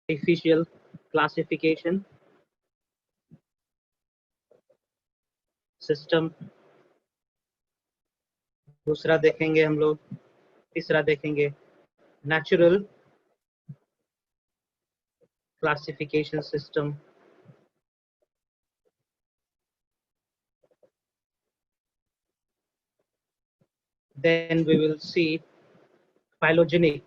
Artificial classification system, दूसरा देखेंगे हम लोग। तीसरा देखेंगे natural classification system. Then we will see phylogenic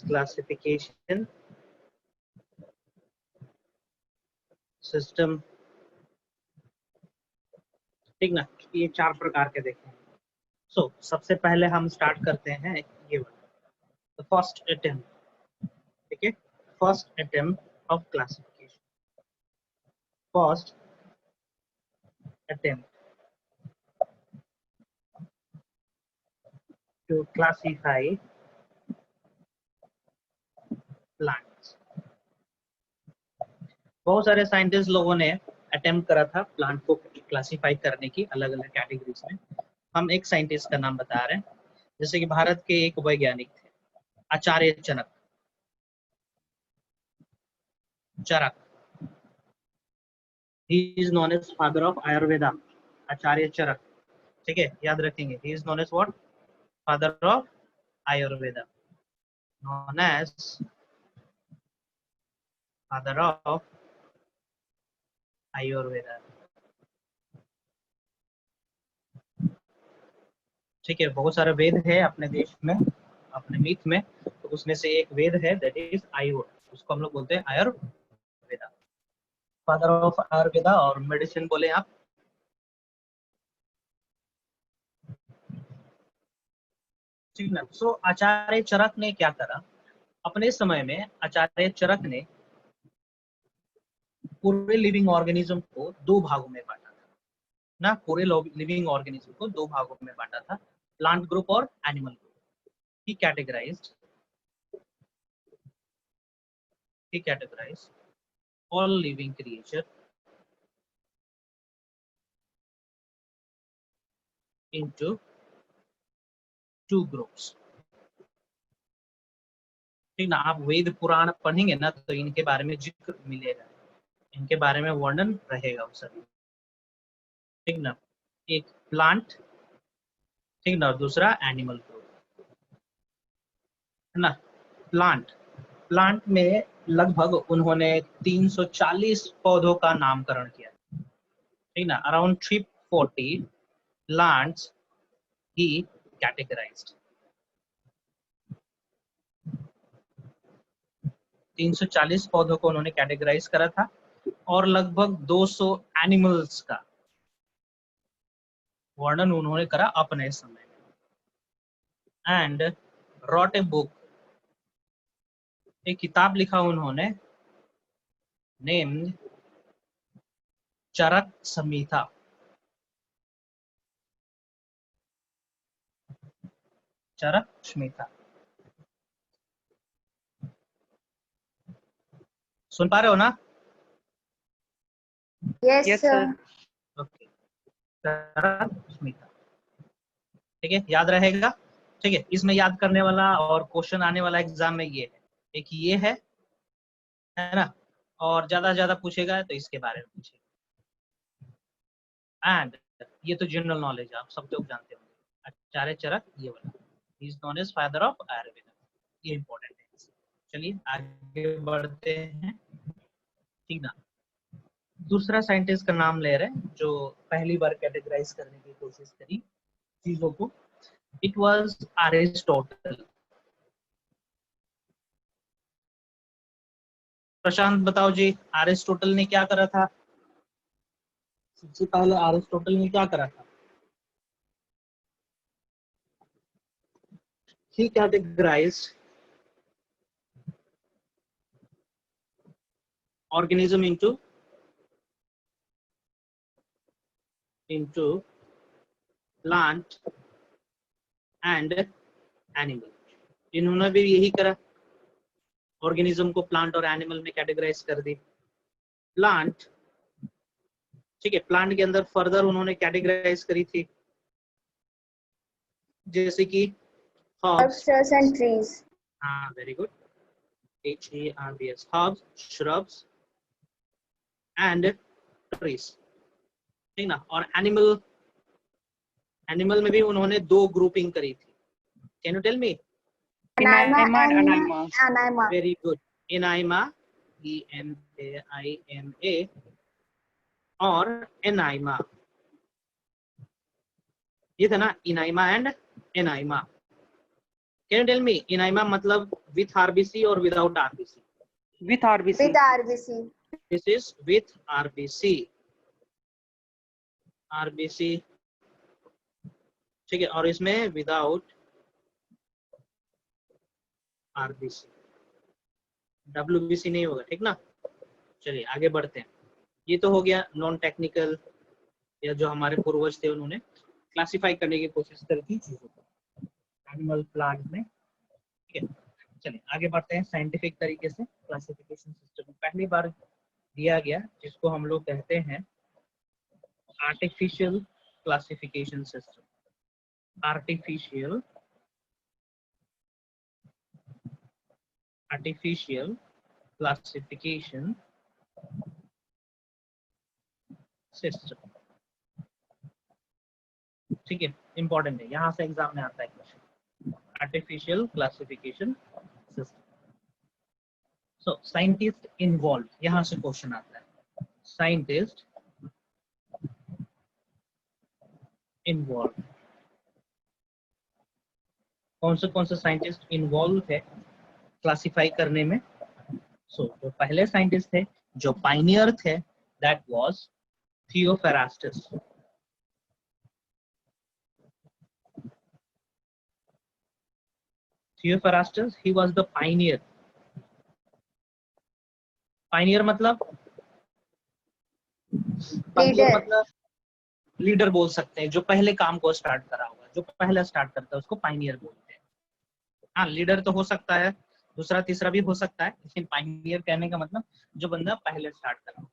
classification system। ठीक ना, ये 4 प्रकार के देखें। सो सबसे पहले हम स्टार्ट करते हैं ये वाला, फर्स्ट अटेम्प्ट। ठीक है, first attempt of classification, first attempt to classify plants. बहुत सारे साइंटिस्ट लोगों ने अटेम्प्ट करा था प्लांट को क्लासिफाई करने की अलग अलग कैटेगरीज में। हम एक साइंटिस्ट का नाम बता रहे हैं, जैसे कि भारत के एक वैज्ञानिक थे Acharya Charak. He is known as father of Ayurveda, Acharya Charak. ठीक है, याद रखेंगे, he is known as what, father of Ayurveda, known as father of Ayurveda. ठीक है, बहुत सारे वेद है अपने देश में, अपने मिथ में, तो उसमें से एक वेद है दैट इज आयुर्वेद, उसको हम लोग बोलते हैं आयुर्वेदा, फादर ऑफ आयुर्वेदा। और मेडिसिन बोले आप, ठीक ना। सो आचार्य चरक ने क्या करा, अपने समय में आचार्य चरक ने पूरे लिविंग ऑर्गेनिज्म को 2 भागों में बांटा था ना, पूरे लिविंग ऑर्गेनिज्म को 2 भागों में बांटा था, प्लांट ग्रुप और एनिमल ग्रुप। ही categorised all living creature into 2 groups। ठीक ना, आप वेद पुराण पढ़ेंगे ना तो इनके बारे में जिक्र मिलेगा, इनके बारे में वर्णन रहेगा उस सभी। ठीक ना, एक प्लांट, ठीक ना, और दूसरा एनिमल ग्रुप, है ना। प्लांट में लगभग उन्होंने 340 पौधों का नामकरण किया, ठीक ना, अराउंड 340 प्लांट्स ही कैटेगराइज्ड। 340 पौधों को उन्होंने कैटेगराइज करा था, और लगभग 200 एनिमल्स का वर्णन उन्होंने करा अपने समय में। एंड रॉट ए बुक, एक किताब लिखा उन्होंने, नेम्ड चरक संहिता। चरक संहिता, सुन पा रहे हो ना? Yes sir. ओके, चरक संहिता, ठीक है, याद रहेगा। ठीक है, इसमें याद करने वाला और क्वेश्चन आने वाला एग्जाम में ये है, एक ये है ना, और ज्यादा पूछेगा तो इसके बारे में पूछेगा। एंड ये तो जनरल नॉलेज है, आप सब लोग जानते होंगे, आचार्य चरक ये वाला, he is known as father of Ayurveda, ये इंपॉर्टेंट है। चलिए आगे बढ़ते हैं, ठीक ना। दूसरा साइंटिस्ट का नाम ले रहे हैं जो पहली बार कैटेगराइज करने की कोशिश करी चीजों को, इट वाज एरिस्टोटल। प्रशांत बताओ जी, एरिस्टोटल ने क्या करा था? सबसे पहले एरिस्टोटल ने क्या करा था? He categorized organism into plant and animal। इन्होंने भी यही करा, ऑर्गेनिज्म को प्लांट और एनिमल में कैटेगराइज कर दी। प्लांट, ठीक है, प्लांट के अंदर फर्दर उन्होंने कैटेगराइज करी थी जैसे कि herbs, Shrubs and trees. हाँ very good, HERBS, herbs, shrubs and trees, ठीक ना। और एनिमल, एनिमल में भी उन्होंने दो ग्रुपिंग करी थी। Can you tell me? Anima Inanima and and anima. anima. Very good, enaima, ENAIMA और एनाइमा, ये था ना, enaima and enaima. Can you tell me enaima मतलब विथ आरबीसी और without RBC? With RBC. With RBC. This is with RBC, RBC, ठीक है। और इसमें विदाउट आरबीसी, डब्ल्यूबीसी नहीं होगा, ठीक ना। चलिए आगे बढ़ते हैं। ये तो हो गया नॉन टेक्निकल, या जो हमारे पूर्वज थे उन्होंने क्लासिफाई करने की कोशिश करी थी चीजों को एनिमल प्लांट में, ठीक है। चलिए आगे बढ़ते हैं साइंटिफिक तरीके से क्लासिफिकेशन सिस्टम पहली बार दिया गया, जिसको हम लोग कहते हैं artificial classification system. Artificial classification system, ठीक है, इंपॉर्टेंट है, यहाँ से एग्जाम में आता है question, artificial classification system. So scientist involve, यहाँ से क्वेश्चन आता है, साइंटिस्ट इन्वॉल्व, कौन से साइंटिस्ट इन्वॉल्व है क्लासिफाई करने में? सो जो पहले साइंटिस्ट थे, जो पाइनियर थे, that was Theophrastus. Theophrastus, he was the pioneer. Pioneer मतलब, पाइनियर Leader. मतलब लीडर बोल सकते हैं, जो पहले काम को स्टार्ट करा होगा, जो पहला स्टार्ट करता है उसको पाइनियर बोलते हैं। हाँ लीडर तो हो सकता है, दूसरा तीसरा भी हो सकता है, लेकिन पाइनियर कहने का मतलब जो बंदा पहले स्टार्ट करा होगा।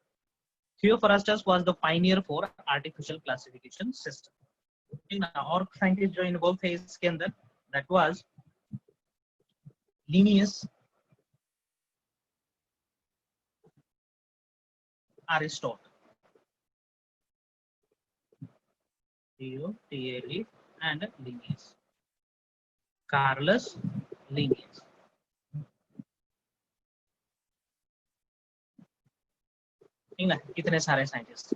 Theophrastus was the pioneer for artificial classification system. और साइंटिस्ट जो इन्वॉल्व थे इसके अंदर, that was Linnaeus Aristotle, TALE and Linnaeus, Carolus Linnaeus। ठीक ना, कितने सारे scientist.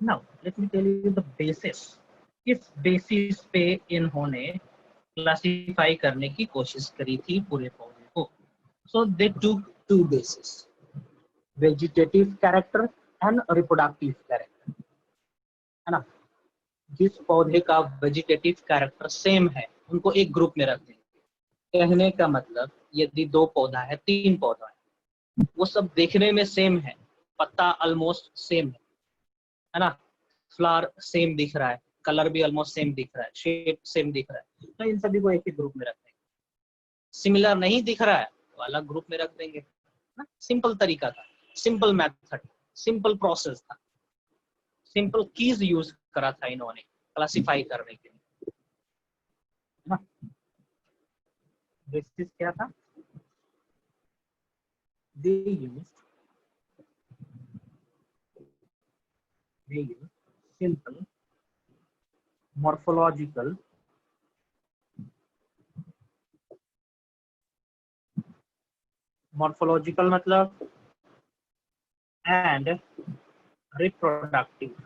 Now let me tell you the basis, किस बेसिस पे इन्होंने क्लासिफाई करने की कोशिश करी थी पूरे पौधे को। So they took two basis, vegetative character and reproductive character, है ना। जिस पौधे का वेजिटेटिव कैरेक्टर सेम है उनको एक ग्रुप में रख देंगे। कहने का मतलब यदि दो पौधा है, तीन पौधा है, वो सब देखने में सेम है, पत्ता ऑलमोस्ट सेम है ना, फ्लावर सेम दिख रहा है, कलर भी ऑलमोस्ट सेम दिख रहा है, शेप सेम दिख रहा है, तो इन सभी को एक ही ग्रुप में रख देंगे। सिमिलर नहीं दिख रहा है तो अलग ग्रुप में रख देंगे ना। सिंपल तरीका था, सिंपल मेथड, सिंपल प्रोसेस था, सिंपल कीज यूज करा था इन्होंने क्लासिफाई करने के लिए, है ना। बेसिस क्या था? they use simple morphological मतलब and reproductive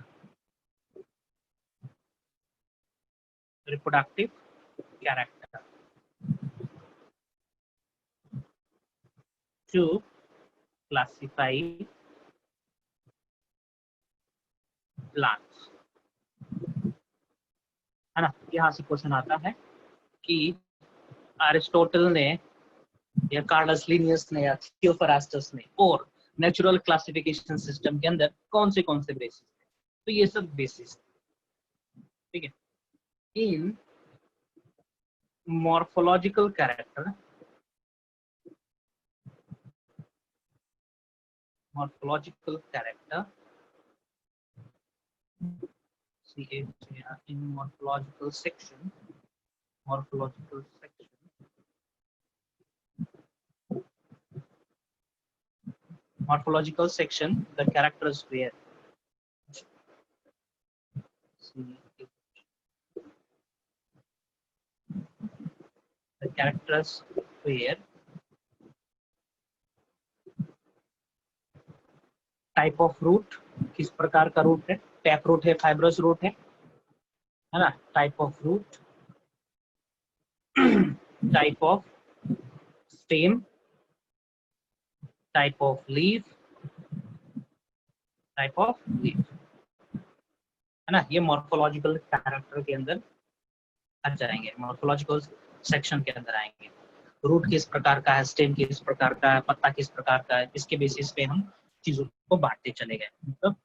character to classify plants, है ना। यहाँ से क्वेश्चन आता है कि अरिस्टोटल ने या कार्लस लिनियस ने या थियोफरास्टस ने और नेचुरल क्लासिफिकेशन सिस्टम के अंदर कौन से बेसिस थे? तो ये सब बेसिस, ठीक है। इन morphological character in morphological section morphological section. Morphological section, the characters where. The characters where type of root, किस प्रकार का रूट है, टैप रूट है, फाइब्रस रूट है ना, type of root, type of stem, type of leaf, type of leaf, है ना, ये मॉर्फोलॉजिकल कैरेक्टर के अंदर आ जाएंगे, मॉर्फोलॉजिकल सेक्शन के अंदर आएंगे। रूट किस प्रकार का है, स्टेम किस प्रकार का है, पत्ता किस प्रकार का है, इसके बेसिस पे हम चीजों को बांटते चले गए, मतलब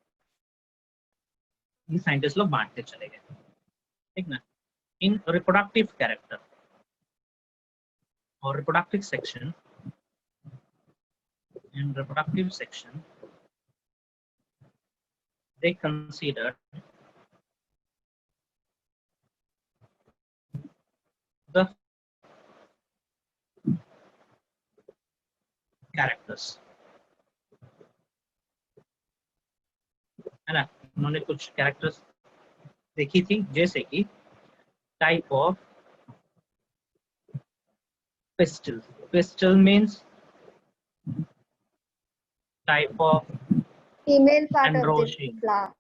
ये साइंटिस्ट लोग बांटते चले गए, ठीक ना। इन रिप्रोडक्टिव कैरेक्टर और reproductive section, in reproductive section they consider the characters, है ना। उन्होंने कुछ कैरेक्टर्स देखी थी, जैसे कि type of pistil, pistil means type of Female part of the androgyne. flower.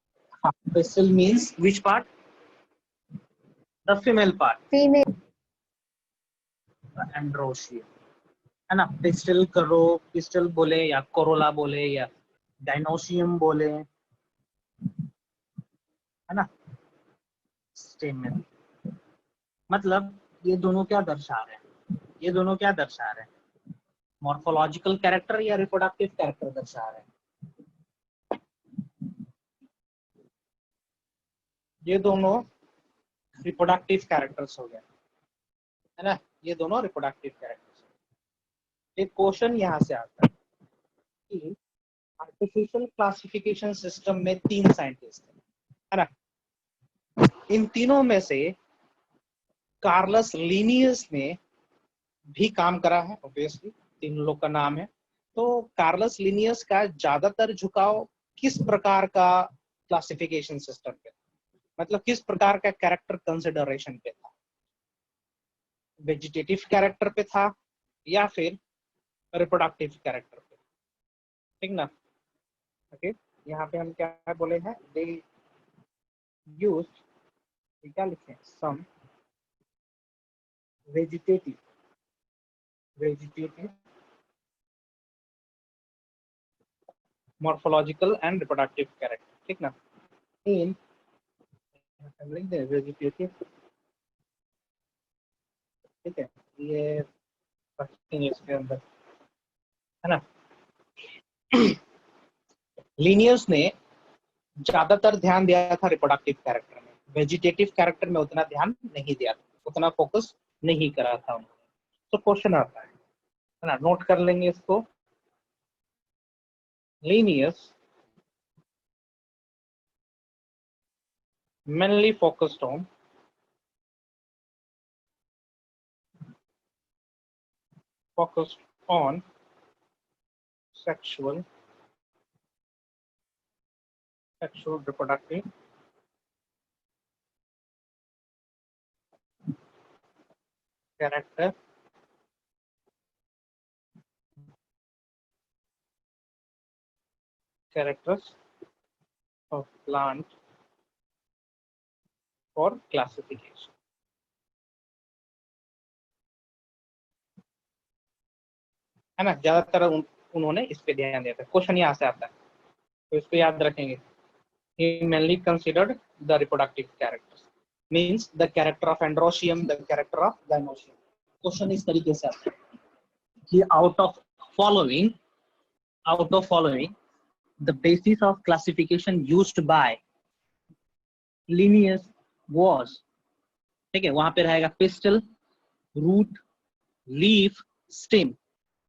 Pistil means which part? The female part. Female. Androgyne, है ना। पिस्टल करो, पिस्टल बोले या कोरोला बोले या डायनोसियम बोले, है ना, स्टेम में। मतलब ये दोनों क्या दर्शा रहे हैं, ये दोनों क्या दर्शा रहे हैं, मॉर्फोलॉजिकल कैरेक्टर या रिप्रोडक्टिव कैरेक्टर दर्शा रहे हैं। ये दोनों रिप्रोडक्टिव कैरेक्टर्स हो गए, है ना, ये दोनों रिप्रोडक्टिव कैरेक्टर्स। एक क्वेश्चन यहाँ से आता है कि आर्टिफिशियल क्लासिफिकेशन सिस्टम में 3 साइंटिस्ट है ना, इन तीनों में से कार्लस लिनियस ने भी काम करा है, ऑब्वियसली 3 लोग का नाम है। तो कार्लस लिनियस का ज्यादातर झुकाव किस प्रकार का क्लासिफिकेशन सिस्टम पे, मतलब किस प्रकार का कैरेक्टर कंसिडरेशन पे था, वेजिटेटिव कैरेक्टर पे था या फिर रिप्रोडक्टिव कैरेक्टर पे, ठीक ना। ओके, यहाँ पे हम क्या बोले हैं, दे यूज, क्या लिखे, सम vegetative morphological and reproductive character, ठीक ना। इन वेजिटेटिव, ठीक है, ये रखेंगे इसके अंदर, है ना। लिनियस ने ज्यादातर ध्यान दिया था रिप्रोडक्टिव कैरेक्टर में, वेजिटेटिव कैरेक्टर में उतना ध्यान नहीं दिया था, उतना फोकस नहीं करा था उन्होंने। तो क्वेश्चन आता है ना, नोट कर लेंगे इसको। Linnaeus mainly focused on sexual reproductive characters of plant for classification, है ना। ज्यादातर उन्होंने इस पे ध्यान दिया था। क्वेश्चन यहाँ से आता है, तो इसको याद रखेंगे। He mainly considered the reproductive characters, means the character of androecium, the character of gynocium. Question इस तरीके से आता है कि out of following the basis of classification used by Linnaeus was, ठीक है, वहां पे रहेगा pistil, root, leaf, stem.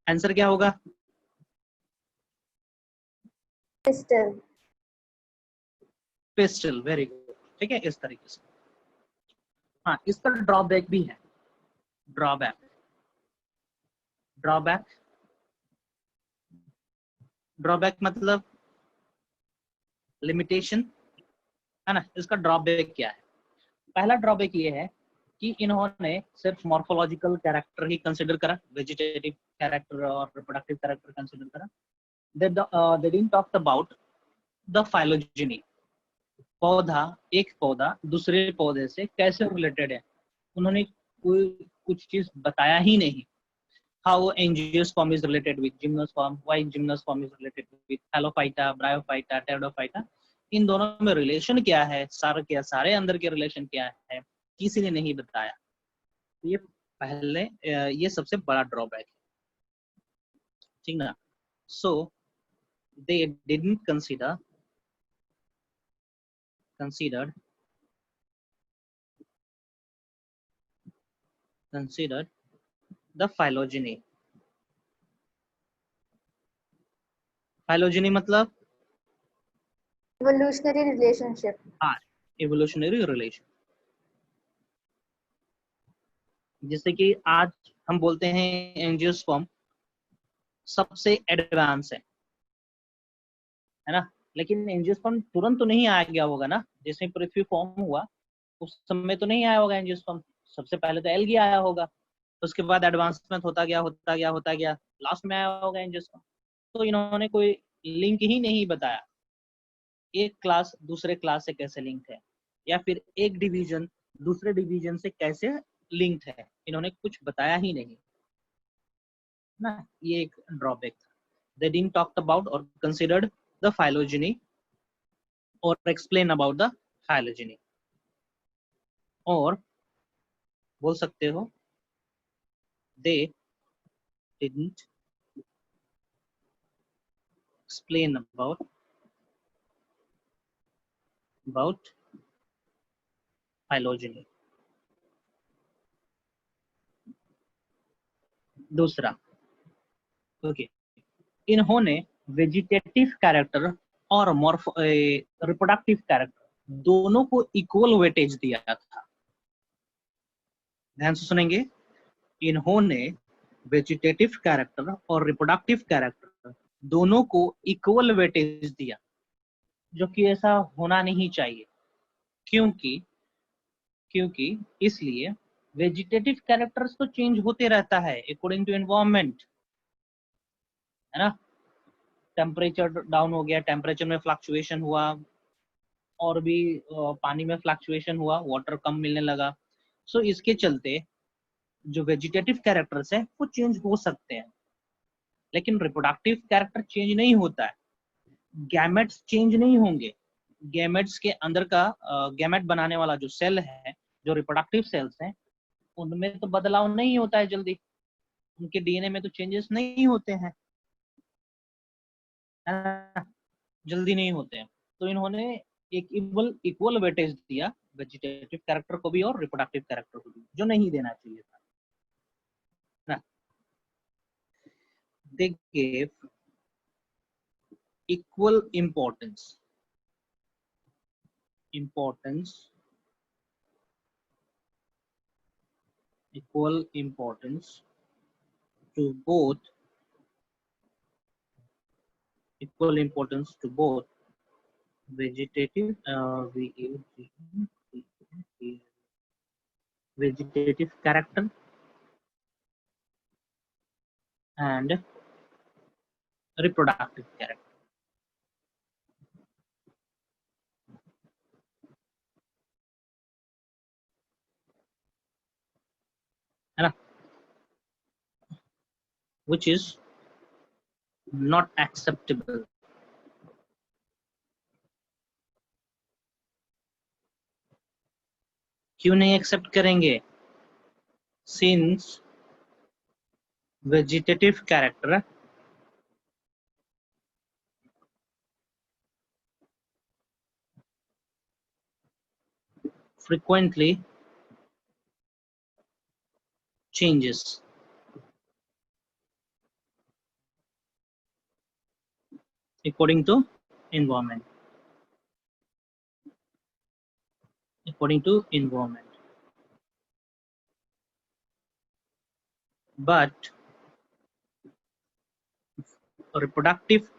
Answer क्या होगा? पिस्टल, वेरी गुड, ठीक है, इस तरीके से। हाँ, इसका ड्रॉबैक भी है, ड्रॉबैक, ड्रॉबैक, ड्रॉबैक मतलब लिमिटेशन है ना। इसका ड्रॉबैक क्या है? पहला ड्रॉबैक ये है कि इन्होंने सिर्फ मॉर्फोलॉजिकल कैरेक्टर ही कंसिडर करा, वेजिटेटिव कैरेक्टर और रिप्रोडक्टिव कैरेक्टर कंसिडर करा। they didn't talk about the phylogeny, पौधा, एक पौधा दूसरे पौधे से कैसे रिलेटेड है, उन्होंने कोई कुछ चीज बताया ही नहीं। how angiosperm is related with gymnosperm, why gymnosperm is related with halophyta, bryophyta, pteridophyta, इन दोनों में रिलेशन क्या है, सारे अंदर के रिलेशन क्या है, किसी ने नहीं बताया। ये पहले ये सबसे बड़ा ड्रॉबैक है, ठीक ना। सो they didn't considered the phylogeny। phylogeny मतलब evolutionary relationship। हाँ, evolutionary relation। जैसे कि आज हम बोलते हैं एंजियोस्पर्म सबसे एडवांस है ना, लेकिन एंजियोस्पर्म तुरंत तो नहीं आ गया होगा ना, जैसे पृथ्वी फॉर्म हुआ उस समय तो नहीं आया होगा एंजियोस्पर्म, सबसे पहले तो एल्गी आया होगा, उसके बाद एडवांसमेंट होता गया, लास्ट में आया होगा एंजियोस्पर्म। तो इन्होंने कोई लिंक ही नहीं बताया, एक क्लास दूसरे क्लास से कैसे लिंक है, या फिर एक डिवीजन दूसरे डिवीजन से कैसे लिंक्ड है, इन्होंने कुछ बताया ही नहीं ना। ये एक ड्रॉबैक था। They didn't talk about or considered the phylogeny or explain about the phylogeny, और बोल सकते हो they didn't explain about phylogeny। दूसरा, ओके, इन्होंने वेजिटेटिव कैरेक्टर और रिप्रोडक्टिव कैरेक्टर दोनों को इक्वल वेटेज दिया था। ध्यान से सुनेंगे, इन्होंने वेजिटेटिव कैरेक्टर और रिप्रोडक्टिव कैरेक्टर दोनों को इक्वल वेटेज दिया, जो कि ऐसा होना नहीं चाहिए। क्योंकि इसलिए वेजिटेटिव कैरेक्टर्स तो चेंज होते रहता है अकॉर्डिंग टू एनवायरनमेंट, है ना। टेम्परेचर डाउन हो गया, टेम्परेचर में फ्लक्चुएशन हुआ, और भी पानी में फ्लक्चुएशन हुआ, वाटर कम मिलने लगा। सो इसके चलते जो वेजिटेटिव कैरेक्टर्स है वो चेंज हो सकते हैं, लेकिन रिप्रोडक्टिव कैरेक्टर चेंज नहीं होता है, गैमेट्स चेंज नहीं होंगे। गैमेट्स के अंदर का गैमेट बनाने वाला जो सेल है, जो रिप्रोडक्टिव सेल्स हैं, उनमें तो बदलाव नहीं होता है जल्दी, उनके डीएनए में तो चेंजेस नहीं होते हैं, जल्दी नहीं होते हैं। तो इन्होंने एक इक्वल वेटेज दिया वेजिटेटिव कैरेक्टर को भी और रिप्रोडक्टिव कैरेक्टर को भी, जो नहीं देना चाहिए था ना। They gave equal importance to both vegetative vegetative character and reproductive character, है ना, which is not acceptable। क्यों नहीं एक्सेप्ट करेंगे? Since vegetative character frequently changes according to environment, but reproductive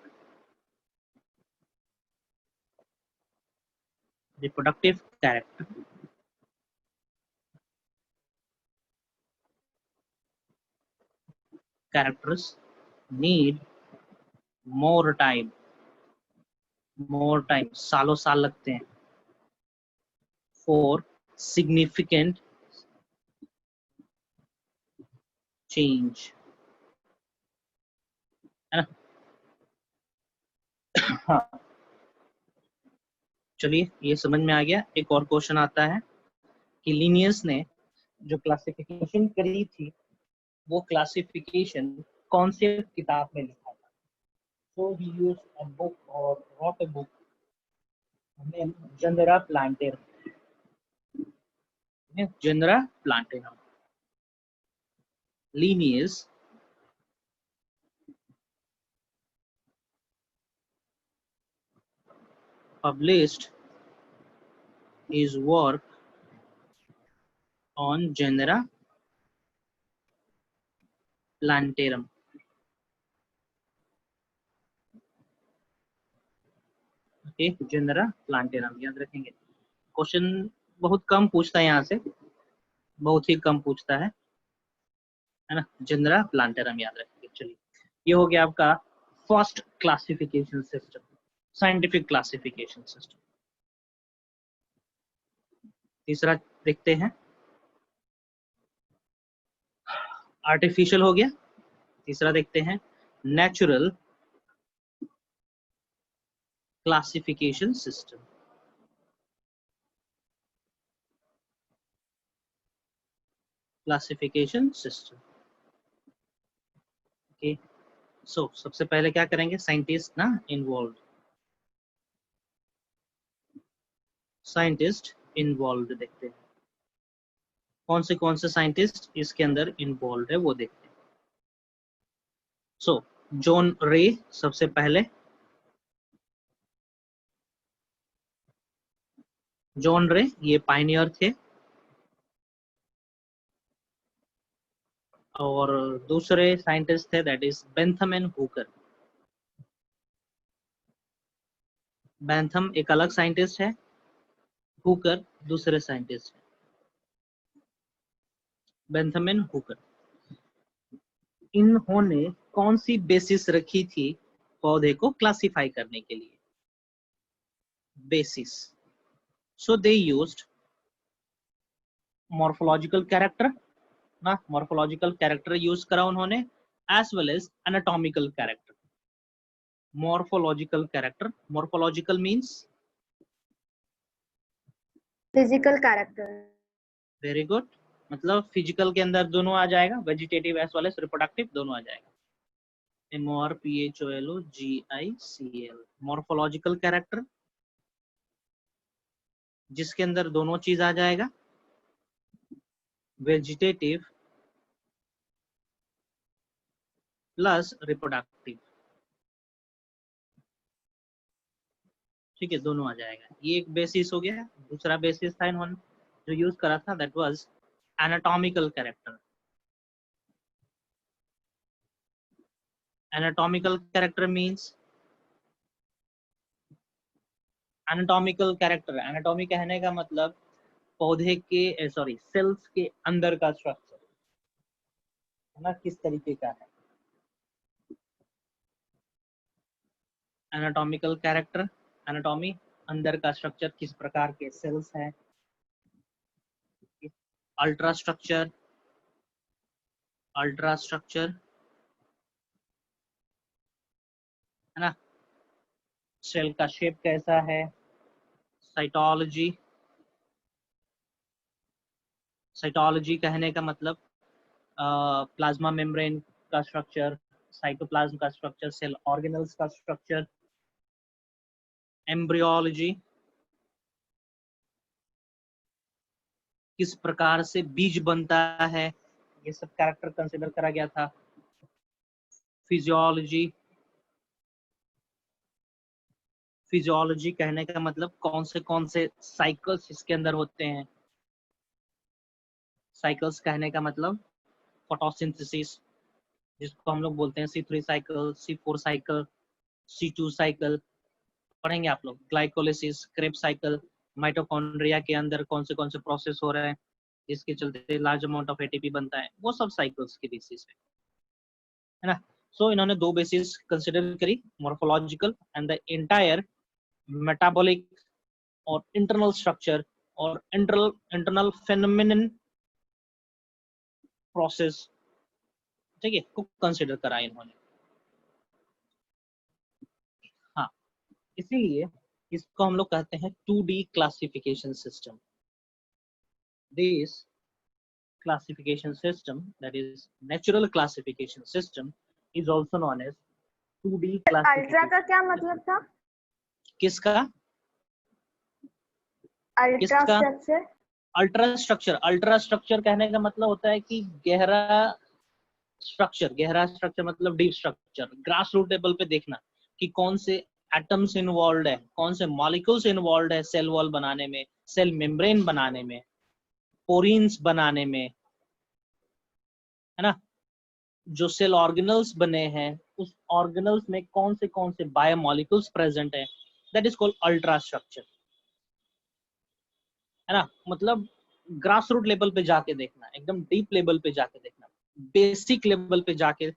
characters need more time, सालों साल लगते हैं for significant change, है ना। हाँ, चलिए ये समझ में आ गया। एक और क्वेश्चन आता है कि लिनियस ने जो क्लासिफिकेशन करी थी वो क्लासिफिकेशन कौन से किताब में लिखा था। So he used a book or wrote a book named Genera Plantarum. Genera Plantarum. Linnaeus published his work on Genera Plantarum. Okay, Genera Plantarum याद रखेंगे। क्वेश्चन बहुत कम पूछता है, यहाँ से बहुत ही कम पूछता है ना। Genera Plantarum याद रखेंगे। चलिए ये हो गया आपका first classification system, scientific classification system. तीसरा देखते हैं, आर्टिफिशियल हो गया। तीसरा देखते हैं natural classification system. Classification system, okay. So सबसे पहले क्या करेंगे, साइंटिस्ट ना इन्वॉल्व, साइंटिस्ट इन्वॉल्व देखते हैं कौन से साइंटिस्ट इसके अंदर इन्वॉल्व है वो देखते हैं। सो जॉन रे सबसे पहले, जॉन रे ये पायनियर थे। और दूसरे साइंटिस्ट थे that is Bentham and Hooker. Bentham एक अलग साइंटिस्ट है, हुकर दूसरे साइंटिस्ट है। बेंथम एंड हुकर, इन्होंने कौन सी बेसिस रखी थी पौधे को क्लासिफाई करने के लिए, basis. So they used morphological character ना, मॉर्फोलॉजिकल कैरेक्टर यूज करा उन्होंने, as well as anatomical character. Morphological character, morphological means physical character. Very good, मतलब फिजिकल के अंदर दोनों आ जाएगा, vegetative as well as reproductive दोनों आ जाएगा। MORPHOLOGICL, मॉर्फोलॉजिकल कैरेक्टर जिसके अंदर दोनों चीज आ जाएगा, वेजिटेटिव प्लस रिप्रोडक्टिव, ठीक है, दोनों आ जाएगा। ये एक बेसिस हो गया। दूसरा बेसिस था इन्होंने जो यूज करा था that was anatomical character. Anatomical character means, anatomical character, anatomy कहने का मतलब पौधे के सॉरी सेल्स के अंदर का स्ट्रक्चर है ना, किस तरीके का है। एनाटॉमिकल कैरेक्टर, एनाटॉमी अंदर का स्ट्रक्चर, किस प्रकार के सेल्स है। अल्ट्रा स्ट्रक्चर, अल्ट्रा स्ट्रक्चर है ना, सेल का शेप कैसा है। साइटोलॉजी, साइटोलॉजी कहने का मतलब प्लाज्मा मेम्ब्रेन का स्ट्रक्चर, साइटोप्लाज्म का स्ट्रक्चर, सेल ऑर्गेनल्स का स्ट्रक्चर। एम्ब्रियोलॉजी, किस प्रकार से बीज बनता है, ये सब कैरेक्टर कंसीडर करा गया था। फिजियोलॉजी, फिजियोलॉजी कहने का मतलब कौन से साइकिल्स इसके अंदर होते हैं। साइकिल्स कहने का मतलब फोटोसिंथेसिस जिसको हम लोग बोलते हैं C3 cycle, C4 cycle, C2 cycle पढ़ेंगे आप लोग। ग्लाइकोलिसिस, क्रेब्स साइकिल, माइटोकॉन्ड्रिया के अंदर कौन से प्रोसेस हो रहे हैं जिसके चलते लार्ज अमाउंट ऑफ एटीपी बनता है, वो सब साइकिल्स के बेसिस पे है ना। सो इन्होंने दो बेसिस कंसिडर करी, morphological and the entire metabolic और इंटरनल स्ट्रक्चर और इंटरनल फेनोमेनन प्रोसेस, ठीक है, को कंसिडर करा इन्होंने। हाँ, इसीलिए इसको हम लोग कहते हैं 2D classification system. This classification system, that is natural classification system, is also known as 2D ultra का classification क्या system। मतलब था? किसका? अल्ट्रा किसका? Structure. Ultra structure. Ultra structure कहने का मतलब होता है कि गहरा स्ट्रक्चर। गहरा स्ट्रक्चर मतलब deep structure. Grass root level पे देखना कि कौन से एटम्स इन्वॉल्व है, कौन से मॉलिक्यूल्स इन्वॉल्व है सेल वॉल बनाने में, सेल मेम्ब्रेन बनाने में, पोरीन्स बनाने में, है ना। जो सेल ऑर्गेनल्स बने हैं उस ऑर्गेनल्स में कौन से बायोमोलिक्यूल्स प्रेजेंट है, that is called ultra structure, है ना। मतलब ग्रास रूट लेवल पे जाके देखना, एकदम डीप लेवल पे जाके देखना, बेसिक लेवल पे जाके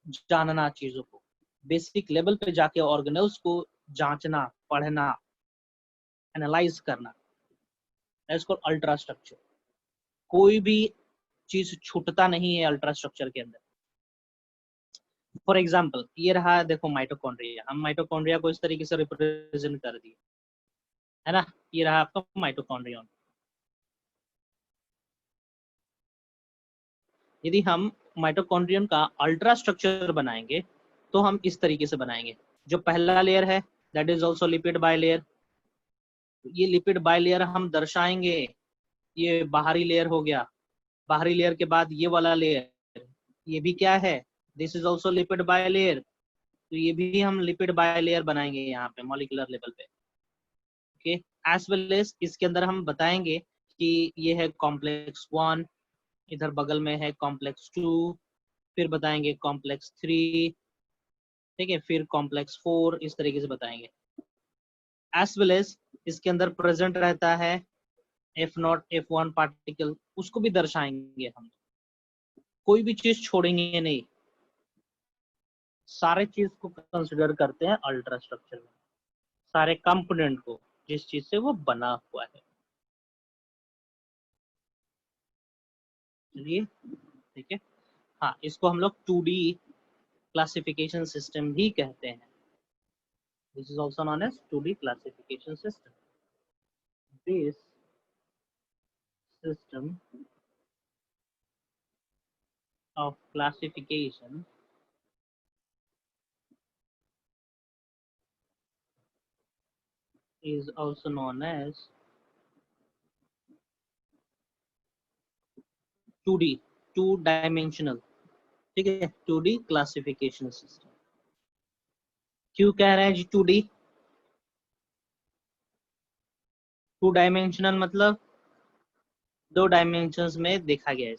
जानना चीजों को, बेसिक लेवल पे जाके ऑर्गेनल्स को जांचना, पढ़ना, एनालाइज करना, that is called ultra structure. कोई भी चीज छूटता नहीं है अल्ट्रा स्ट्रक्चर के अंदर। फॉर एग्जाम्पल ये रहा, देखो माइटोकॉन्ड्रिया, हम माइटोकॉन्ड्रिया को इस तरीके से रिप्रेजेंट कर दिए, है ना। ये रहा आपका माइटोकॉन्ड्रियन। यदि हम माइटोकॉन्ड्रियन का अल्ट्रा स्ट्रक्चर बनाएंगे तो हम इस तरीके से बनाएंगे। जो पहला लेयर है that is also lipid bilayer. ये लिपिड बाइलेयर हम दर्शाएंगे, ये बाहरी लेयर हो गया। बाहरी लेयर के बाद ये वाला लेयर, ये भी क्या है, this is also lipid bilayer. तो ये भी हम लिपिड बाइलेयर बनाएंगे यहाँ पे मॉलिक्यूलर लेवल पे। ओके, एज वेल एज इसके अंदर हम बताएंगे कि ये है कॉम्प्लेक्स 1, इधर बगल में है कॉम्प्लेक्स 2, फिर बताएंगे कॉम्प्लेक्स 3, ठीक है, फिर कॉम्प्लेक्स 4, इस तरीके से बताएंगे। एज वेल एज इसके अंदर प्रेजेंट रहता है F0 F1 पार्टिकल, उसको भी दर्शाएंगे हम। कोई भी चीज छोड़ेंगे नहीं, सारे चीज को कंसिडर करते हैं अल्ट्रा स्ट्रक्चर में, सारे कंपोनेंट को जिस चीज से वो बना हुआ है। चलिए ठीक है। हाँ, इसको हम लोग 2D क्लासिफिकेशन सिस्टम भी कहते हैं। This is also known as 2D classification system. This system of classification is also known as 2D, two dimensional, ठीक है, 2D क्लासिफिकेशन सिस्टम। क्यों कह रहे हैं जी 2D? टू डायमेंशनल मतलब दो डायमेंशंस में देखा गया है।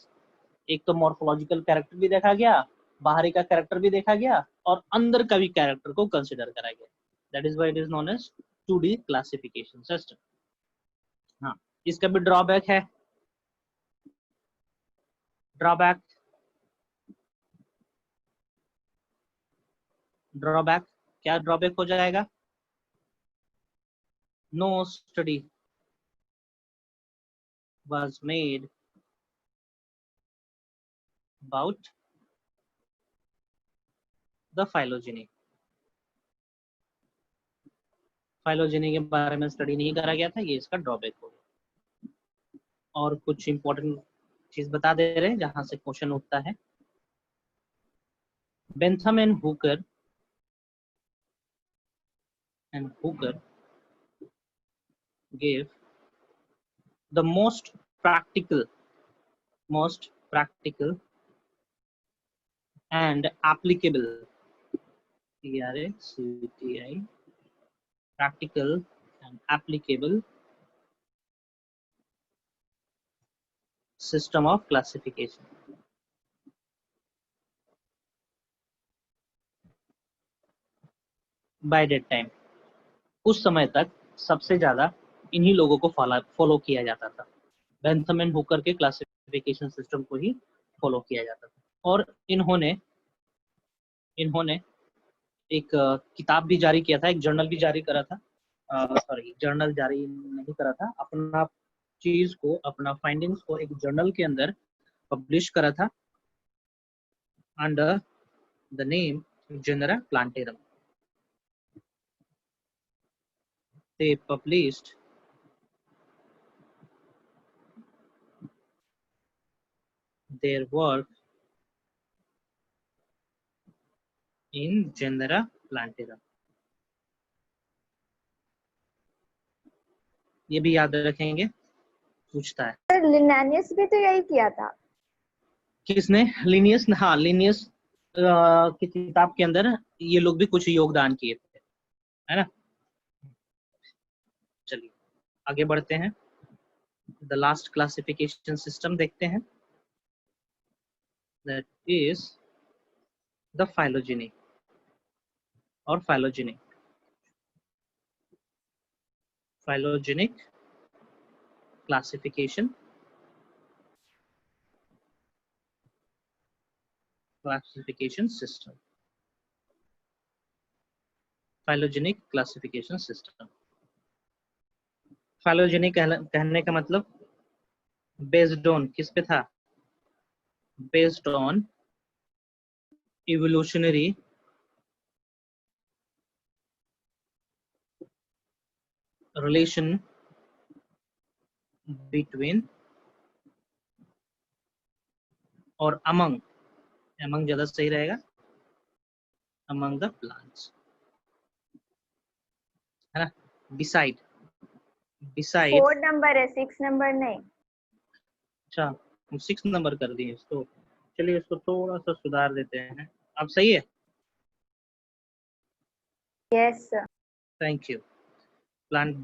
एक तो मॉर्फोलॉजिकल कैरेक्टर भी देखा गया, बाहरी का कैरेक्टर भी देखा गया, और अंदर का भी कैरेक्टर को कंसिडर करा गया। That is why it is known as 2D classification system. हाँ, इसका भी ड्रॉबैक है। ड्रॉबैक, ड्रॉबैक क्या ड्रॉबैक हो जाएगा? No study was made about the phylogeny। Phylogeny के बारे में स्टडी नहीं करा गया था, ये इसका ड्रॉबैक हो गया। और कुछ इंपॉर्टेंट चीज बता दे रहे हैं जहां से क्वेश्चन उठता है। Bentham and Hooker gave the most practical and applicable PRACTI practical and applicable system of classification। By that time, उस समय तक सबसे ज्यादा इन्हीं लोगों को फॉलो किया जाता था। बेंथम एंड हुकर के क्लासिफिकेशन सिस्टम को ही फॉलो किया जाता था। और इन्होंने इन्होंने एक किताब भी जारी किया था, एक जर्नल भी जारी करा था, सॉरी जर्नल जारी नहीं करा था, अपना चीज को, अपना फाइंडिंग्स को एक जर्नल के अंदर पब्लिश करा था under the name Genera Plantarum. They published their work in Genera Plantarum. ये भी याद रखेंगे, पूछता है। सर लिनानियस भी तो यही किया था। किसने? लिनियस, हाँ लिनियस की किताब के अंदर ये लोग भी कुछ योगदान किए थे, है ना। चलिए आगे बढ़ते हैं, द लास्ट क्लासिफिकेशन सिस्टम देखते हैं, दैट इज द फाइलोजेनिक और phylogenic classification system, phylogenetic classification system। phylogenetic कहने का मतलब बेस्ड ऑन किस पे था? Based on evolutionary relation between और among ज्यादा सही रहेगा, among the plants, है ना। beside 4 नंबर है, 6 नंबर नहीं। अच्छा हम 6 नंबर कर दिए इसको, चलिए इसको थोड़ा सा सुधार देते हैं। अब सही है? Yes sir. Thank you. Plant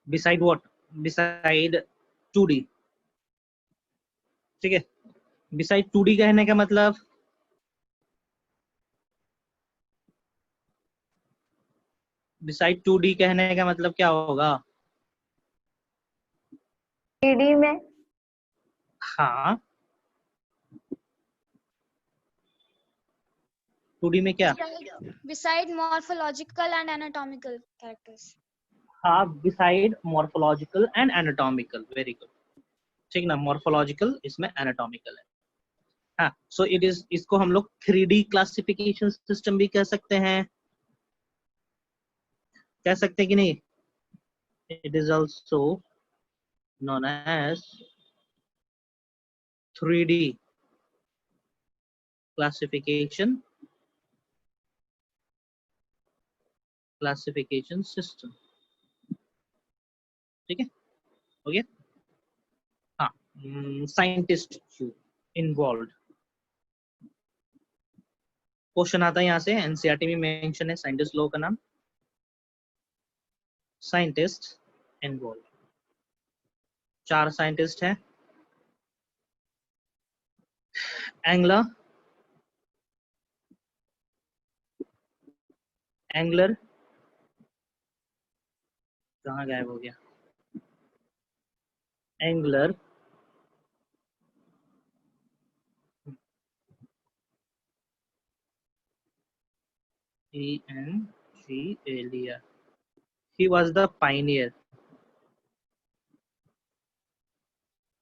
beside what? beside 2D, ठीक है। beside 2D कहने का मतलब beside 2D कहने का मतलब क्या होगा? 3D में। हाँ 2D में क्या? Beside morphological and anatomical characters. हाँ beside morphological and anatomical, very good, ठीक ना। morphological इसमें anatomical है। हाँ सो इट इज, इसको हम लोग 3D क्लासिफिकेशन सिस्टम भी कह सकते हैं, कह सकते हैं कि नहीं? It is also known as 3D classification system, ठीक है, हो गया। हाँ साइंटिस्ट इन्वॉल्व, क्वेश्चन आता है यहाँ से, एनसीईआरटी में मेंशन है साइंटिस्ट लोगों का नाम, साइंटिस्ट इन्वॉल्व। 4 साइंटिस्ट हैं, एंगलर कहाँ गायब हो गया? Engler, Elia, he was the pioneer।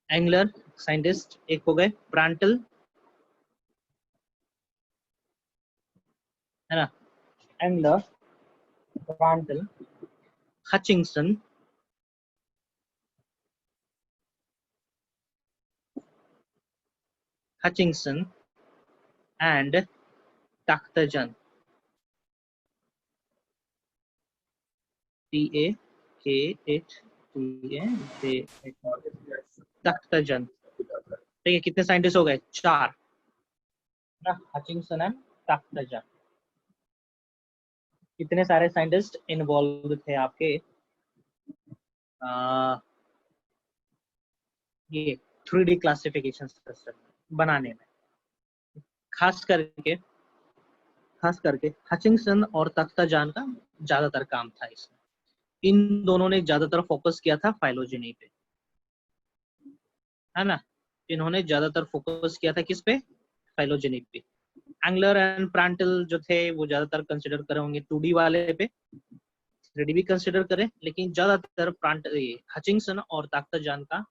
Engler scientist एक हो गए, प्रांटल है ना, Engler, Prantl, Hutchinson, and Takhtajan, Takhtajan, ठीक है। कितने साइंटिस्ट हो गए? 4 ना, हचिंगसन एंड तख्तजन। कितने सारे साइंटिस्ट इन्वॉल्व थे आपके ये 3D क्लासिफिकेशन सिस्टम बनाने में? खास करके खास करके हचिंगसन और तख्ताजान का ज्यादातर काम था इसमें। इन दोनों ने ज्यादातर फोकस किया था फाइलोजेनी पे, है ना। इन्होंने ज्यादातर फोकस किया था किस पे, फाइलोजेनी पे। एंगलर एंड प्रांटल जो थे वो ज्यादातर कंसिडर करे होंगे 2D वाले पे, 3D भी कंसिडर करें, लेकिन ज्यादातर हचिंगसन और ताख्ताजान का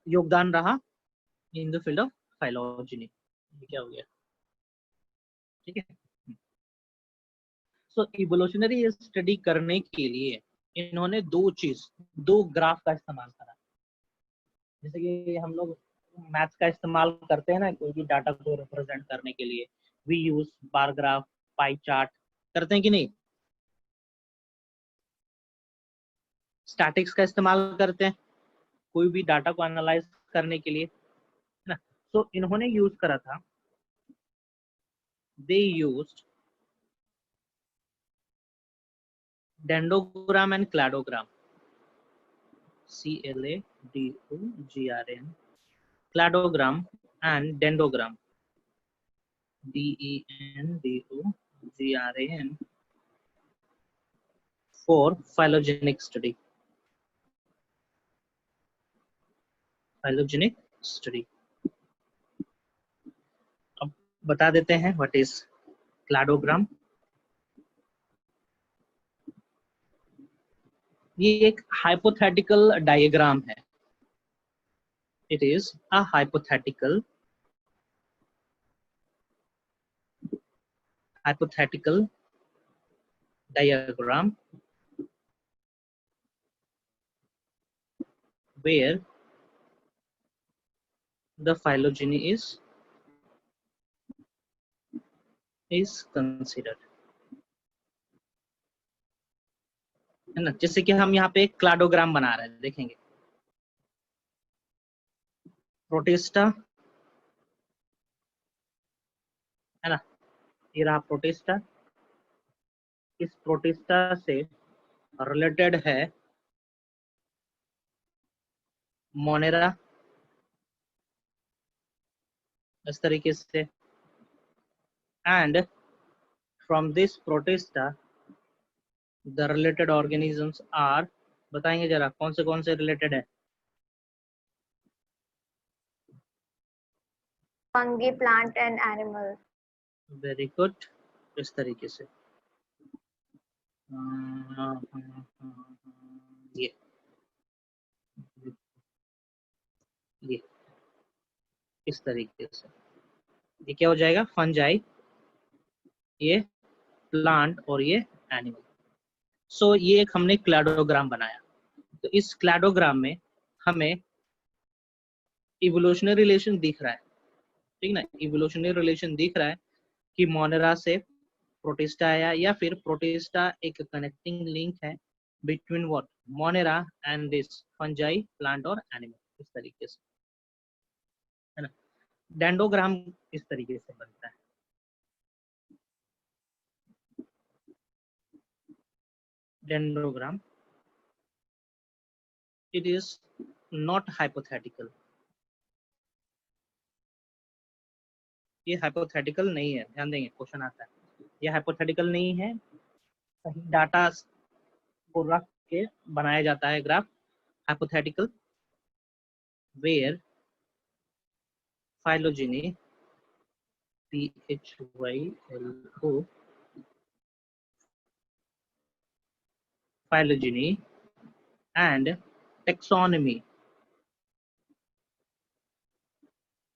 योगदान रहा in the field of phylogeny. क्या हो गया, ठीक है। सो इवोल्यूशनरी स्टडी करने के लिए इन्होंने दो ग्राफ का इस्तेमाल करा। जैसे कि हम लोग मैथ्स का इस्तेमाल करते हैं ना कोई भी डाटा को रिप्रेजेंट करने के लिए, we use bar graph, pie chart, करते हैं कि नहीं। स्टैटिक्स का इस्तेमाल करते हैं कोई भी डाटा को एनालाइज करने के लिए, है ना। तो इन्होंने यूज करा था, they used dendrogram and cladogram, CLADOGRAM, cladogram and dendrogram, DENDOGRAM, for phylogenetic study, phylogenetic study। अब बता देते हैं व्हाट इज क्लैडोग्राम। ये एक हाइपोथेटिकल डायग्राम है। It is a hypothetical diagram where the phylogeny is considered, है ना। जैसे कि हम यहाँ पे एक क्लाडोग्राम बना रहे हैं, देखेंगे प्रोटिस्टा, है ना, ये रहा प्रोटिस्टा। इस प्रोटिस्टा से रिलेटेड है मोनेरा, इस तरीके से। And from this Protista the related organisms are, बताएंगे जरा कौन से रिलेटेड है। fungi, plant and animal. Very good, इस तरीके से। ये ये इस तरीके से, ये क्या हो जाएगा, फंजाई, ये प्लांट और ये एनिमल। सो ये एक हमने क्लैडोग्राम बनाया। तो इस क्लैडोग्राम में हमें इवोल्यूशनरी रिलेशन दिख रहा है, ठीक ना। इवोल्यूशनरी रिलेशन दिख रहा है कि मोनेरा से प्रोटिस्टा आया, या फिर प्रोटिस्टा एक कनेक्टिंग लिंक है between what, Monera and this fungi, plant और एनिमल, इस तरीके से, है ना। डेंडोग्राम इस तरीके से बनता है। Dendrogram, it is not hypothetical, ये हाइपोथेटिकल नहीं है, ध्यान देंगे क्वेश्चन आता है। ये हाइपोथेटिकल नहीं है, सही डाटा को रख के बनाया जाता है graph. Hypothetical where phylogeny, PHYLO, phylogeny and taxonomy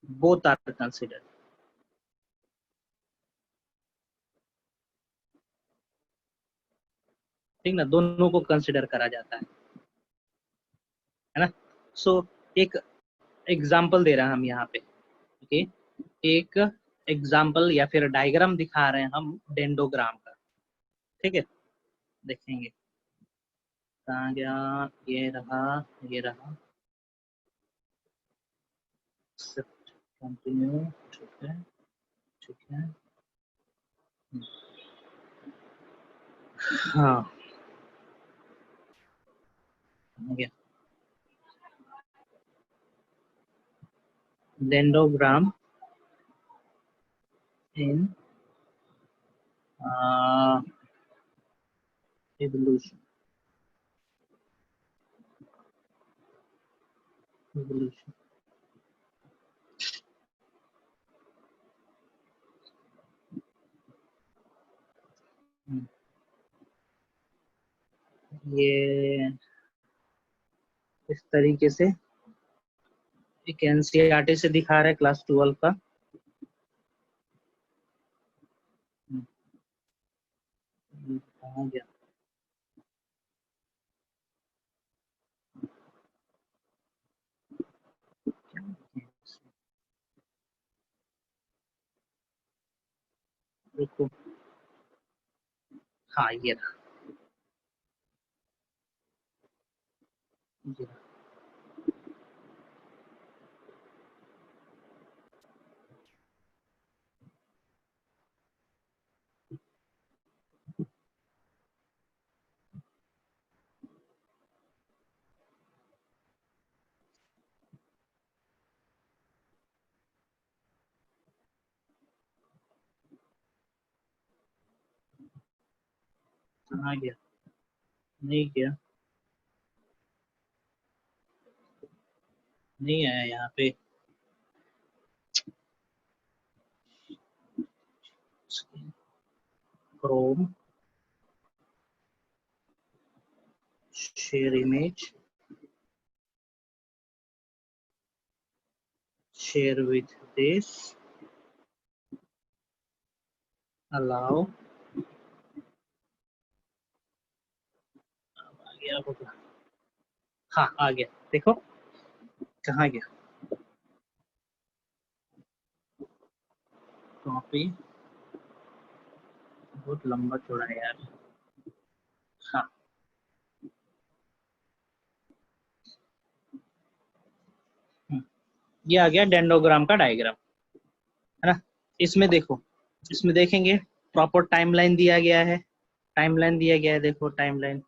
both are considered, ठीक ना, दोनों को कंसिडर करा जाता है ना। सो एक एग्जाम्पल दे रहे हैं हम यहाँ पे, ओके। एक एग्जाम्पल या फिर डायग्राम दिखा रहे हैं हम डेंडोग्राम का, ठीक है। देखेंगे कहाँ गया, ये रहा, ये रहा, कंटिन्यू, ठीक है, ठीक है। हाँ, हो गया डेंडोग्राम in evolution, evolution. ये इस तरीके से एक एनसीईआरटी से दिखा रहा है क्लास 12 का। कहाँ गया? देखो, हाँ ये रहा। ये रहा। कहाँ गया? नहीं गया, नहीं आया यहाँ पे। Chrome, share image, share with this, allow। अब आ गया होगा, हाँ आ गया। देखो कहाँ गया? कॉपी, बहुत लंबा चौड़ा है यार। हाँ, ये आ गया डेंडोग्राम का डायग्राम, है ना। इसमें देखो, इसमें देखेंगे प्रॉपर टाइमलाइन दिया गया है। टाइमलाइन दिया गया है, देखो टाइमलाइन,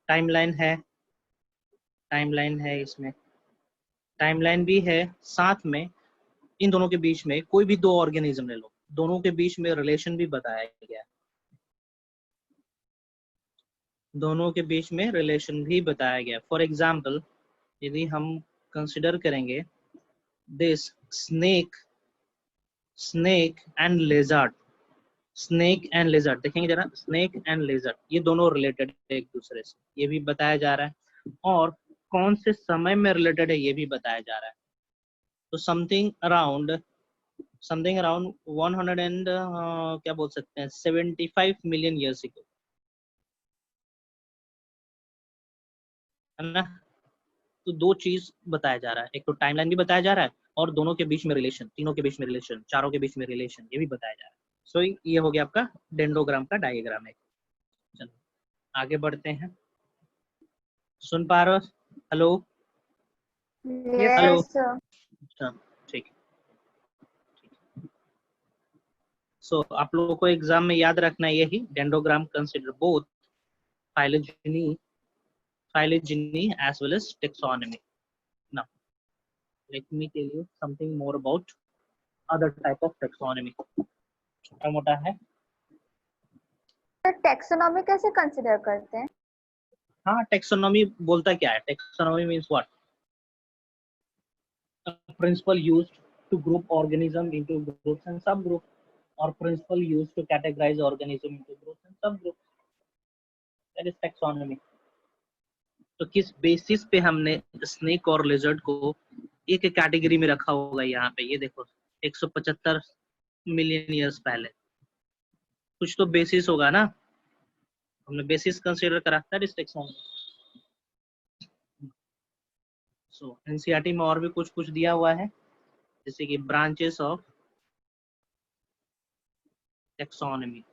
टाइमलाइन है, टाइमलाइन है इसमें, टाइमलाइन भी है। साथ में इन दोनों के बीच में कोई भी दो ऑर्गेनिज्म ले लो, दोनों के बीच में रिलेशन भी बताया गया है। दोनों के बीच में रिलेशन भी बताया गया। फॉर एग्जाम्पल, यदि हम कंसिडर करेंगे this snake, snake and लेजर्ड, snake and लेजर्ड, देखेंगे जरा, स्नेक एंड लेजर्ड ये दोनों रिलेटेड है एक दूसरे से, ये भी बताया जा रहा है। और कौन से समय में रिलेटेड है ये भी बताया जा रहा है। तो समथिंग अराउंड 100 एंड क्या बोल सकते हैं 75 मिलियन ईयर्स अगो, है ना। तो दो चीज बताया जा रहा है, एक तो टाइमलाइन भी बताया जा रहा है और दोनों के बीच में रिलेशन, तीनों के बीच में रिलेशन, चारों के बीच में रिलेशन, ये भी बताया जा रहा है। सो ये हो गया आपका डेंडोग्राम का डायग्राम है। चलो आगे बढ़ते हैं। सुन पा रहे हो? Hello, hello. Yes, sir. अच्छा, ठीक। सो आप लोगों को एग्जाम में याद रखना है यही, dendrogram consider both phylogeny, phylogeny as well as taxonomy. Now, let me tell you something more about other type of taxonomy. छोटा मोटा है। टैक्सोनॉमी कैसे कंसिडर करते हैं? हाँ, taxonomy बोलता क्या है? Taxonomy means what? A principle used to group organism into groups and subgroups, or principle used to categorize organism into groups and subgroups. That is taxonomy. तो किस बेसिस पे हमने स्नेक और लेजर्ड को एक कैटेगरी में रखा होगा? यहाँ पे ये देखो, 175 मिलियन ईयर्स पहले, कुछ तो बेसिस होगा ना, हमने बेसिस कंसीडर करा, that is taxonomy. So NCERT में और भी कुछ कुछ दिया हुआ है, जैसे कि branches of taxonomy.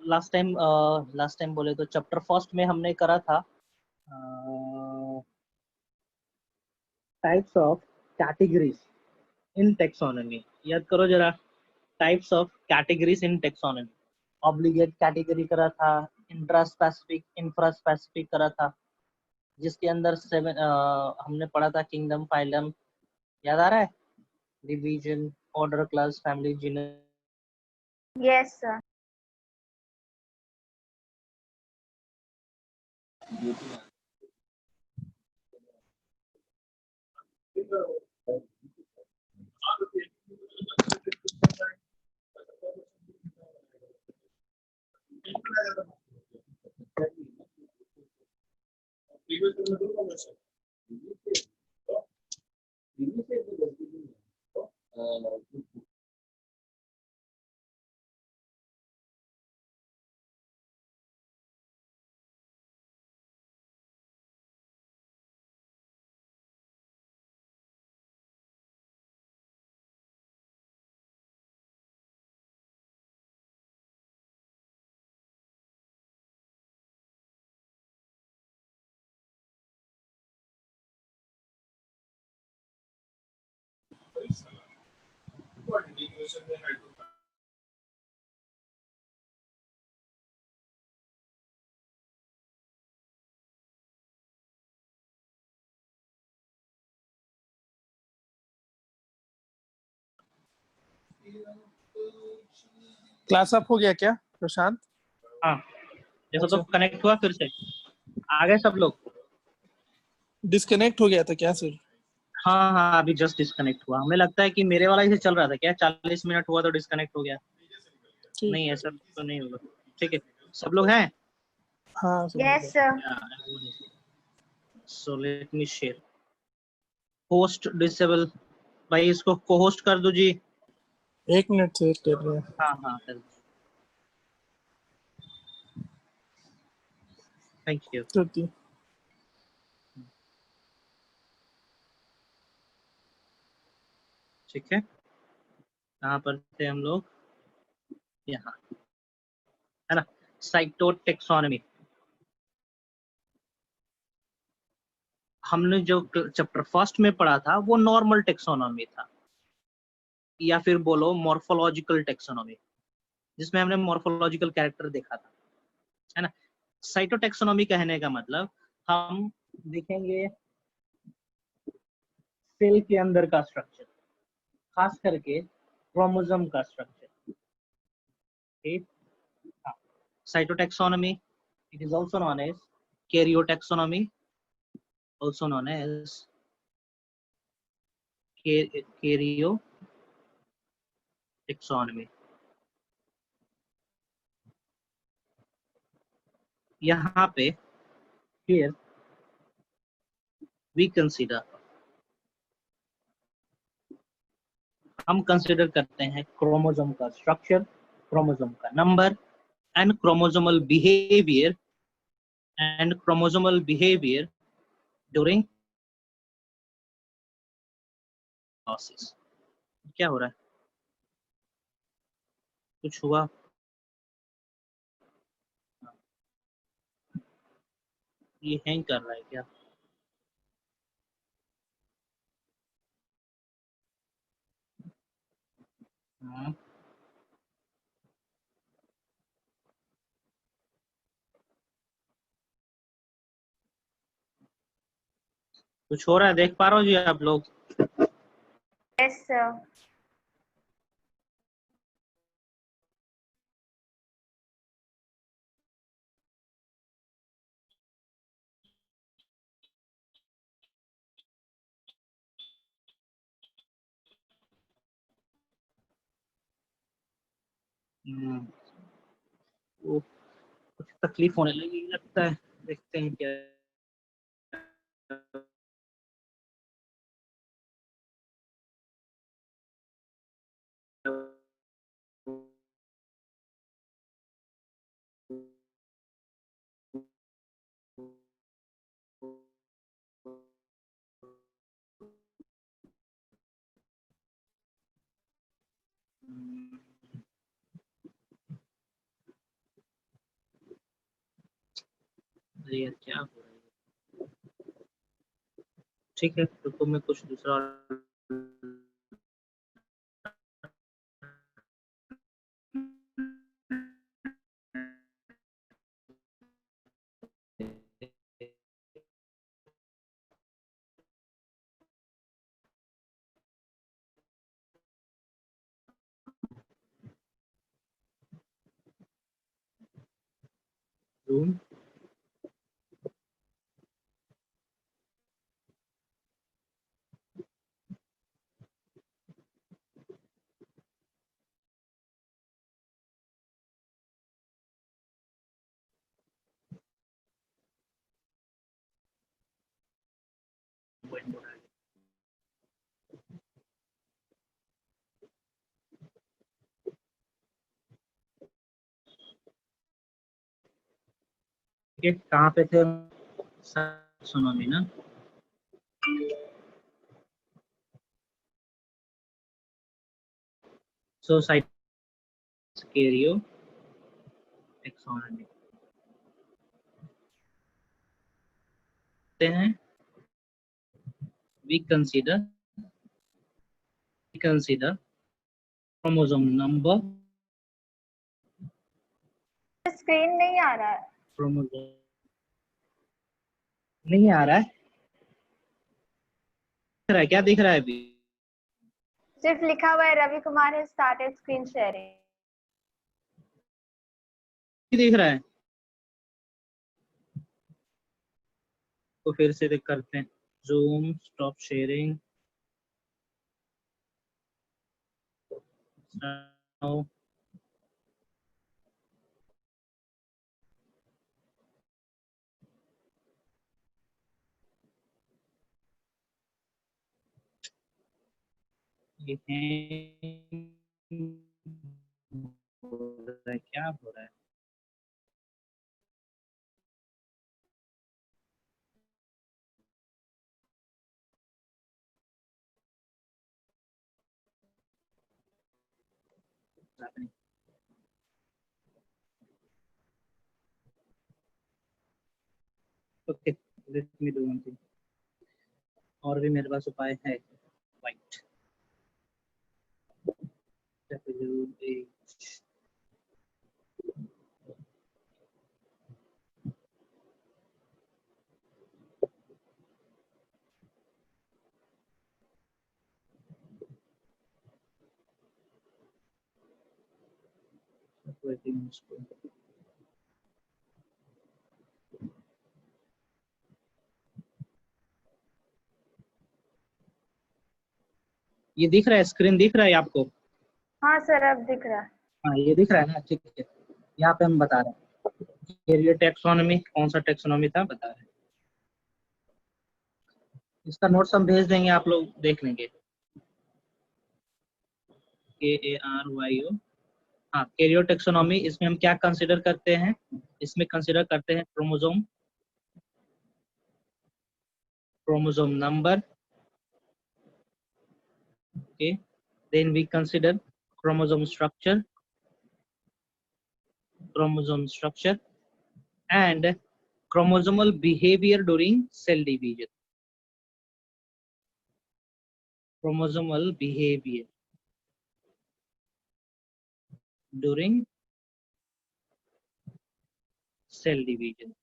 Last time बोले तो चैप्टर फर्स्ट में हमने करा था types of categories in taxonomy. याद करो जरा, types of categories in taxonomy. Obligate category करा था, इंट्रा स्पेसिफिक, इंफ्रा स्पेसिफिक करा था, जिसके अंदर 7 हमने पढ़ा था किंगडम, फाइलम, याद आ रहा है? Division, order, class, family, genus. Yes, sir. Class up हो गया क्या प्रशांत? हाँ, देखो तो अच्छा। कनेक्ट हुआ फिर से, आ गए सब लोग? डिस्कनेक्ट हो गया था क्या सर? हाँ हाँ, अभी जस्ट डिस्कनेक्ट हुआ। हमें लगता है कि मेरे वाला ही से चल रहा था क्या, 40 मिनट हुआ तो डिस्कनेक्ट हो गया। ठीक। नहीं, ऐसा तो नहीं होगा। ठीक है, सब लोग हैं? हाँ सब हो Yes, गया। sir. So let me share. Host disable, भाई इसको को होस्ट कर दो जी। 1 मिनट से कर रहे हैं। हाँ हाँ, कर दो। Thank you. करती। ठीक है, कहाँ पर थे हम लोग? यहाँ, है ना? साइटोटेक्सोनॉमी। हमने जो चैप्टर फर्स्ट में पढ़ा था वो नॉर्मल टेक्सोनॉमी था, या फिर बोलो मॉर्फोलॉजिकल टेक्सोनॉमी, जिसमें हमने मॉर्फोलॉजिकल कैरेक्टर देखा था, है ना? साइटोटेक्सोनॉमी कहने का मतलब हम देखेंगे सेल के अंदर का स्ट्रक्चर, खास करके क्रोमोसोम का स्ट्रक्चर। ठीक, हाँ। Cytotaxonomy, it is also known as karyotaxonomy, also known as karyotaxonomy. यहाँ पे here we consider, हम कंसिडर करते हैं क्रोमोसोम का स्ट्रक्चर, क्रोमोसोम का number, and chromosomal behaviour during process. क्या हो रहा है? कुछ हुआ? ये हैंग कर रहा है क्या? हाँ। कुछ हो रहा है, देख पा रहे हो जी आप लोग? Yes, sir. वो कुछ तकलीफ होने लगी लगता है, देखते हैं क्या। अरे यार, क्या हो रहा है? ठीक है, तो मैं कुछ दूसरा zoom window है। ठीक है, कहाँ पे थे? टैक्सोनॉमी ना। सोसाइटी कैरियो टैक्सोनॉमी हैं। we consider chromosome number, screen नहीं आ रहा है। chromosome नहीं आ रहा है, दिख रहा है क्या? दिख रहा है अभी? सिर्फ लिखा हुआ है Ravi Kumar has started screen sharing। दिख रहा है तो फिर से देख करते हैं। जूम, स्टॉप शेयरिंग, ये क्या हो रहा है? Okay, let me do one thing. और भी मेरे पास उपाय है। वाइट ये दिख रहा है? स्क्रीन दिख रहा है आपको? हाँ सर अब दिख रहा है। हाँ, ये दिख रहा है ना? ठीक है, यहाँ पे हम बता रहे हैं कैरियर टैक्सोनॉमी। कौन सा टैक्सोनॉमी था बता रहे हैं। इसका नोट्स हम भेज देंगे, आप लोग देख लेंगे। KARYO, हाँ, कैरियर टैक्सोनॉमी। इसमें हम क्या कंसीडर करते हैं? इसमें कंसीडर करते हैं chromosome number. Okay, then we consider chromosome structure and chromosomal behavior during cell division. Chromosomal behavior during cell division.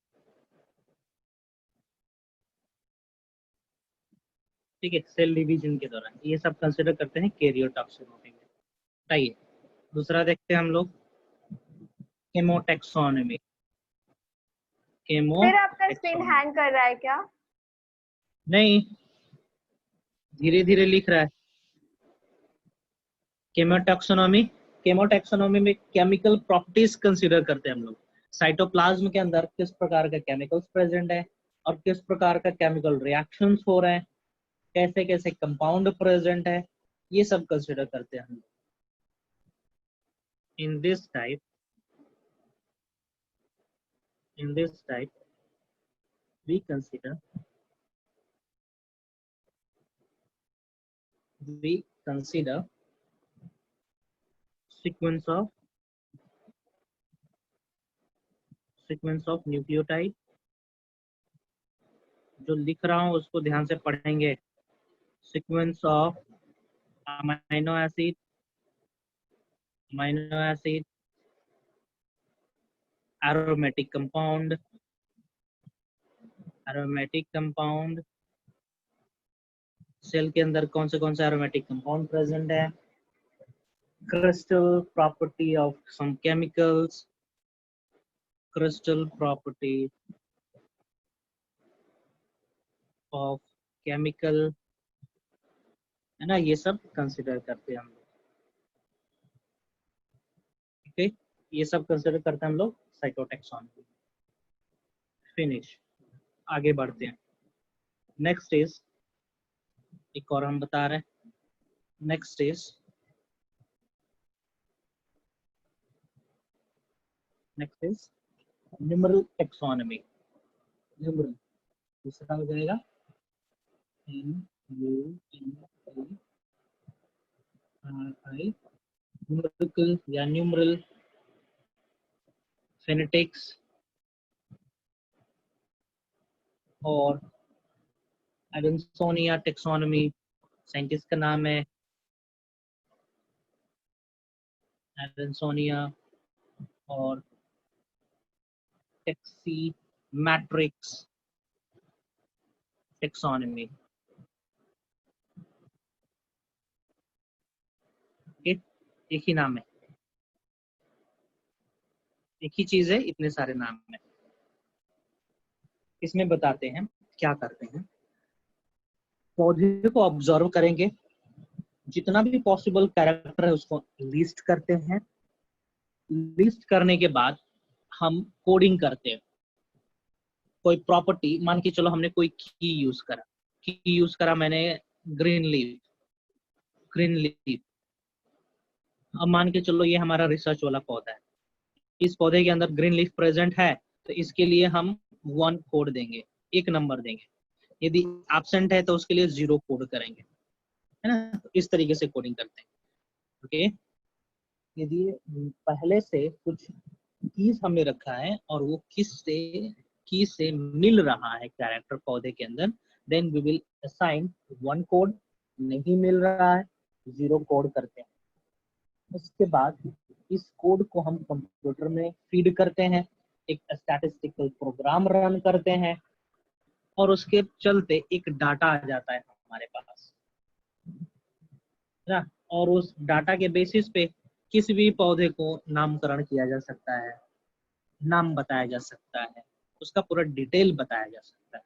ठीक है, सेल डिवीजन के दौरान ये सब कंसिडर करते हैं कैरियोटॉक्सिनोमी में। चाहिए दूसरा देखते हैं हम लोग, केमोटैक्सोनॉमी। फिर आपका स्क्रीन हैंग कर रहा है क्या? नहीं, धीरे धीरे लिख रहा है। केमोटैक्सोनॉमी में केमिकल प्रॉपर्टीज कंसीडर करते हैं हम लोग। साइटोप्लाज्म के अंदर किस प्रकार का केमिकल्स प्रेजेंट है और किस प्रकार का केमिकल रिएक्शंस हो रहे हैं, कैसे कैसे कंपाउंड प्रेजेंट है, ये सब कंसीडर करते हैं हम लोग। In this type we consider sequence of nucleotide। जो लिख रहा हूँ उसको ध्यान से पढ़ेंगे। sequence of amino acid, aromatic compound, cell के अंदर कौन से एरोमेटिक कंपाउंड प्रेजेंट है, crystal property of some chemicals, crystal property of chemical, है ना, ये सब कंसिडर करते हैं हम लोग। ठीक है, ये सब कंसिडर करते हैं हम लोग साइटोटैक्सोनॉमी। फिनिश, आगे बढ़ते हैं। नेक्स्ट इज, एक और हम बता रहे हैं, next is numeral taxonomy. Numeral दूसरा हो जाएगा NUMRI, न्यूमेरिकल या न्यूमरल फेनेटिक्स और एडेंसोनिया टैक्सोनॉमी, साइंटिस्ट का नाम है एडेंसोनिया, और टैक्सी मैट्रिक्स टैक्सोनॉमी। एक ही नाम है, एक ही चीज है, इतने सारे नाम है। इसमें बताते हैं क्या करते हैं। पौधे को ऑब्जर्व करेंगे, जितना भी पॉसिबल कैरेक्टर है उसको लिस्ट करते हैं। लिस्ट करने के बाद हम कोडिंग करते हैं। कोई प्रॉपर्टी, मान के चलो हमने कोई की यूज करा मैंने, ग्रीन लीफ। अब मान के चलो ये हमारा रिसर्च वाला पौधा है, इस पौधे के अंदर ग्रीन लीफ प्रेजेंट है, तो इसके लिए हम 1 कोड देंगे, 1 नंबर देंगे। यदि एब्सेंट है तो उसके लिए 0 कोड करेंगे, है ना। तो इस तरीके से कोडिंग करते हैं। ओके, यदि पहले से कुछ कीज हमने रखा है और वो की से मिल रहा है कैरेक्टर पौधे के अंदर, then we will assign 1 code. नहीं मिल रहा है, 0 कोड करते हैं। उसके बाद इस कोड को हम कंप्यूटर में फीड करते हैं, एक स्टैटिस्टिकल प्रोग्राम रन करते हैं, और उसके चलते एक डाटा आ जाता है हमारे पास, है ना। और उस डाटा के बेसिस पे किसी भी पौधे को नामकरण किया जा सकता है, नाम बताया जा सकता है, उसका पूरा डिटेल बताया जा सकता है।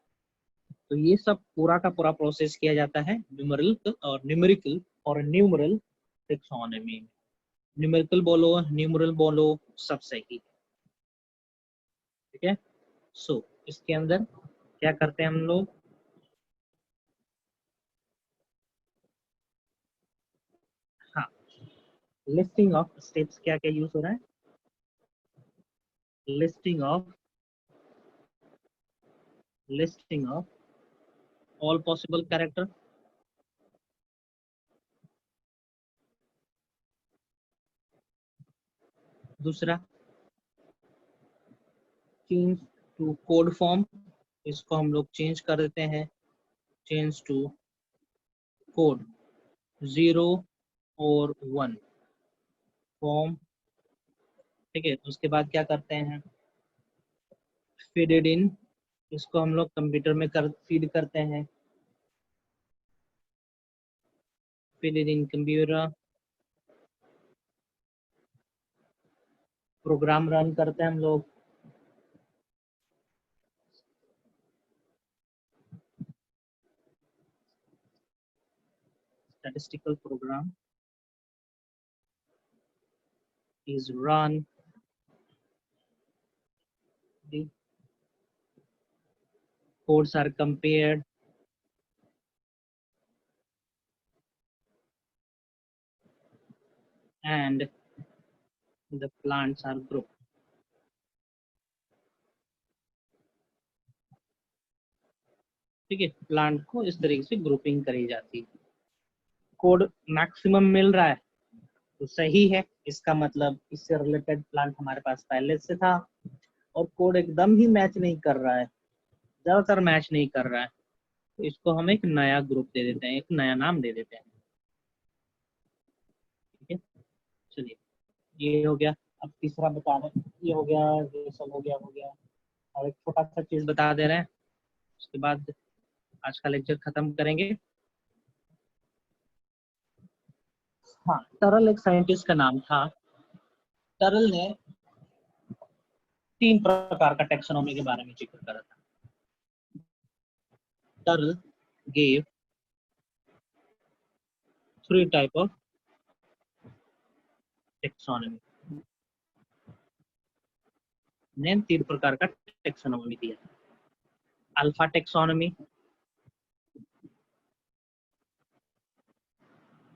तो ये सब पूरा का पूरा प्रोसेस किया जाता है न्यूमेरिकल और न्यूमरल टैक्सोनॉमी में। न्यूमेरिकल बोलो, न्यूमरल बोलो, सब सही है। ठीक है, सो इसके अंदर क्या करते हैं हम लोग, हाँ, लिस्टिंग ऑफ स्टेप्स क्या क्या यूज हो रहा है, listing of all possible character. दूसरा, चेंज टू कोड फॉर्म, इसको हम लोग चेंज कर देते हैं, चेंज टू कोड 0 और 1 फॉर्म। ठीक है, उसके बाद क्या करते हैं, फीड इट इन, इसको हम लोग कंप्यूटर में फीड करते हैं, feed it in computer, program run करते हैं हम लोग, statistical program is run, the codes are compared, and the plants are grouped. ठीक है, प्लांट को इस तरीके से ग्रुपिंग करी जाती है। कोड मैक्सिमम मिल रहा है तो सही है, इसका मतलब इससे रिलेटेड प्लांट हमारे पास पहले से था। और कोड एकदम ही मैच नहीं कर रहा है, ज्यादातर मैच नहीं कर रहा है, तो इसको हम एक नया ग्रुप दे देते हैं, एक नया नाम दे देते हैं। ठीक है, चलिए ये हो गया। अब तीसरा बता रहे, ये हो गया, ये सब हो गया। और एक छोटा सा चीज बता दे रहे हैं, उसके बाद आज का लेक्चर खत्म करेंगे। हाँ, टरल एक साइंटिस्ट का नाम था। टरल ने तीन प्रकार का टेक्सोनॉमी के बारे में जिक्र करा था। टर्ल gave three type of taxonomy, ने तीन प्रकार का टेक्सोनॉमी दिया। Alpha taxonomy,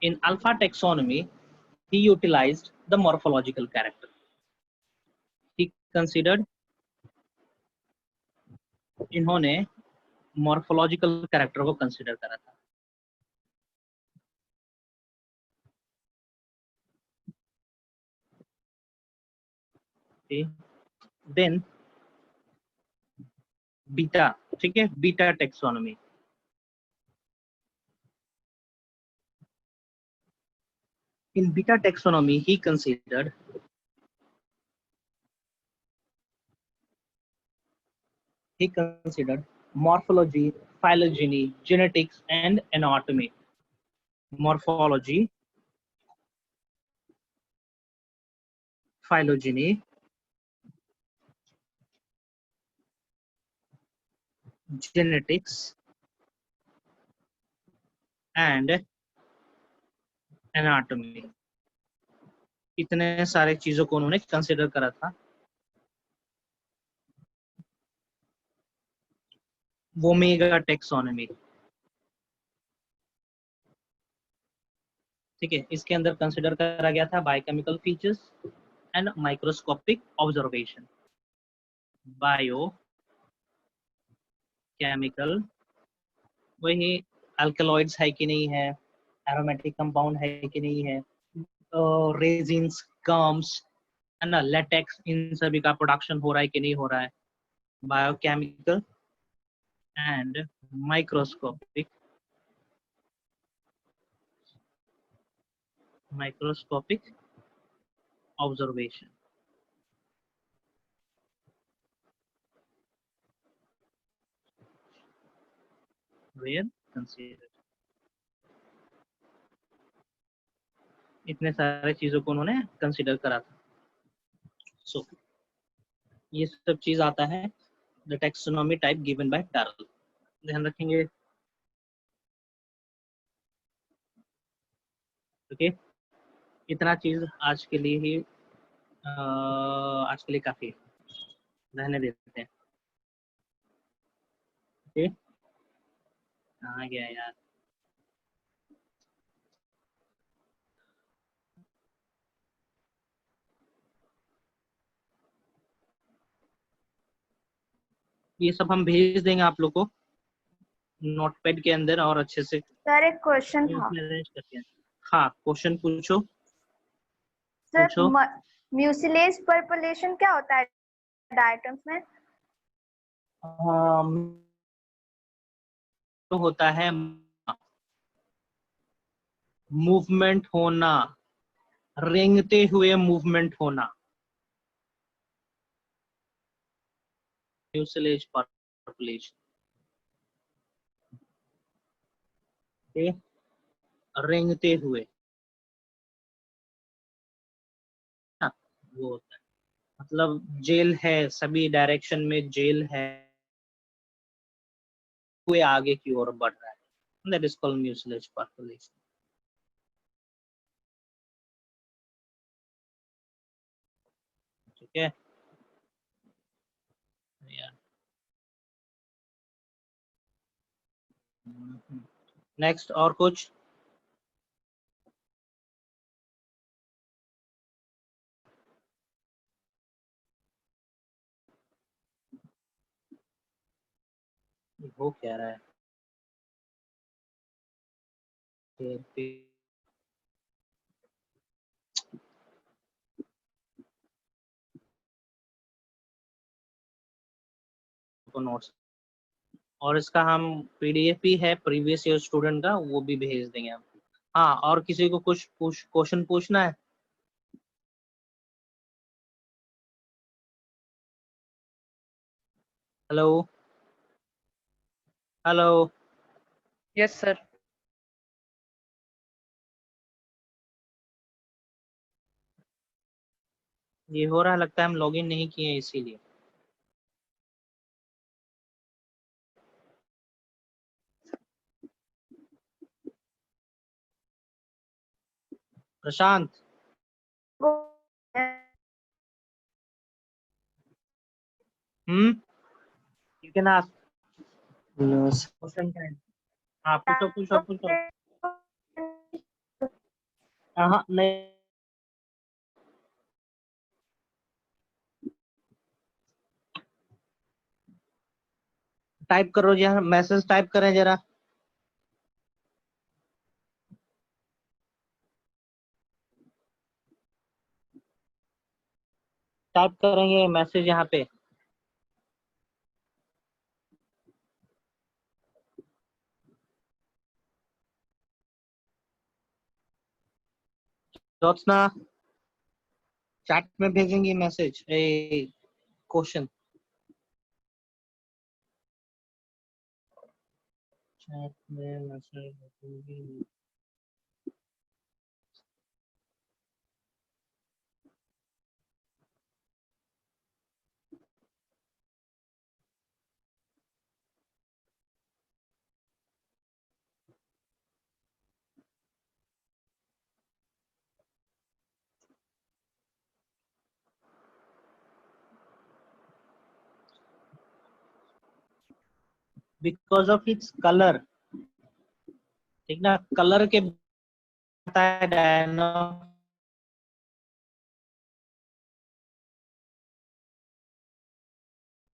in alpha taxonomy he utilized the morphological character. He considered, इन्होंने morphological character को consider करा था। Okay. Then बीटा, ठीक है, beta taxonomy, in beta taxonomy he considered morphology, phylogeny, genetics and anatomy. Morphology, phylogeny, genetics and anatomy, इतने सारे चीजों को उन्होंने कंसिडर करा था। ओमेगा टेक्सोनॉमी, ठीक है, इसके अंदर कंसिडर करा गया था biochemical features and microscopic observation. Bio chemical, वही अल्कलॉइड्स है कि नहीं है, एरोमेटिक कंपाउंड है कि नहीं है, रेजिन्स, गम्स, है ना, लेटेक्स, इन सभी का प्रोडक्शन हो रहा है कि नहीं हो रहा है। Biochemical and microscopic observation. Where consider, इतने सारे चीजों को उन्होंने कंसिडर करा था। सो ये सब चीज आता है the taxonomy type given by Turrill, ध्यान रखेंगे। ओके, इतना चीज आज के लिए ही आज के लिए काफी रहने देते हैं। ओके, कहाँ गया यार, ये सब हम भेज देंगे आप लोग को नोटपैड के अंदर और अच्छे से सर एक क्वेश्चन था। अरेंज करके। हाँ, क्वेश्चन पूछो। सर म्यूसिलेज परपोलेशन क्या होता है डायटम्स में? तो होता है मूवमेंट होना, रेंगते हुए मूवमेंट होना, म्यूसिलेज परपोलेशन, रेंगते हुए, हाँ, वो होता है, मतलब जेल है, सभी डायरेक्शन में जेल है, हुए आगे की ओर बढ़ रहा है, दैट इज कॉल्ड म्यूसिलेज परपोलेशन। ठीक है, नेक्स्ट और कुछ? वो क्या रहा है, नोट्स, और इसका हम पीडीएफ भी है प्रीवियस ईयर स्टूडेंट का, वो भी भेज देंगे हम। हाँ, और किसी को कुछ क्वेश्चन पूछना है? Hello hello, yes sir. ये हो रहा है, लगता है हम लॉगिन नहीं किए हैं इसीलिए। प्रशांत, you can ask No, question time. हाँ पूछो पूछो पूछो। हाँ नहीं, टाइप करो जरा, मैसेज टाइप करें जरा। टाइप करेंगे मैसेज यहाँ पे। ज्योत्सना चैट में भेजेंगी मैसेज, ए क्वेश्चन चैट में मैसेज भेजेंगी। बिकॉज ऑफ इट्स कलर, ठीक ना, कलर के आता है डायनो